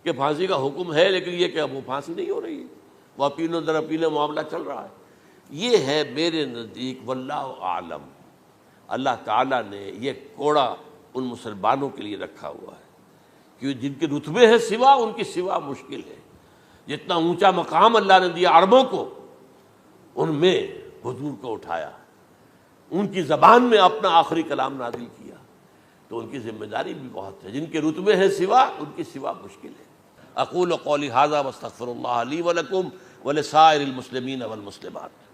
کہ پھانسی کا حکم ہے لیکن یہ کہ اب وہ پھانسی نہیں ہو رہی ہے، وہ اپیلوں در اپیلیں معاملہ چل رہا ہے۔ یہ ہے میرے نزدیک واللہ عالم، اللہ تعالیٰ نے یہ کوڑا ان مسلمانوں کے لیے رکھا ہوا ہے کہ جن کے رتبے ہیں سوا، ان کی سوا مشکل ہے۔ جتنا اونچا مقام اللہ نے دیا عربوں کو، ان میں حضور کو اٹھایا، ان کی زبان میں اپنا آخری کلام نازل کیا، تو ان کی ذمہ داری بھی بہت ہے۔ جن کے رتبے ہیں سوا، ان کی سوا مشکل ہے۔ اقول قولی ھذا واستغفر اللہ لی ولکم ولسائر المسلمین والمسلمات۔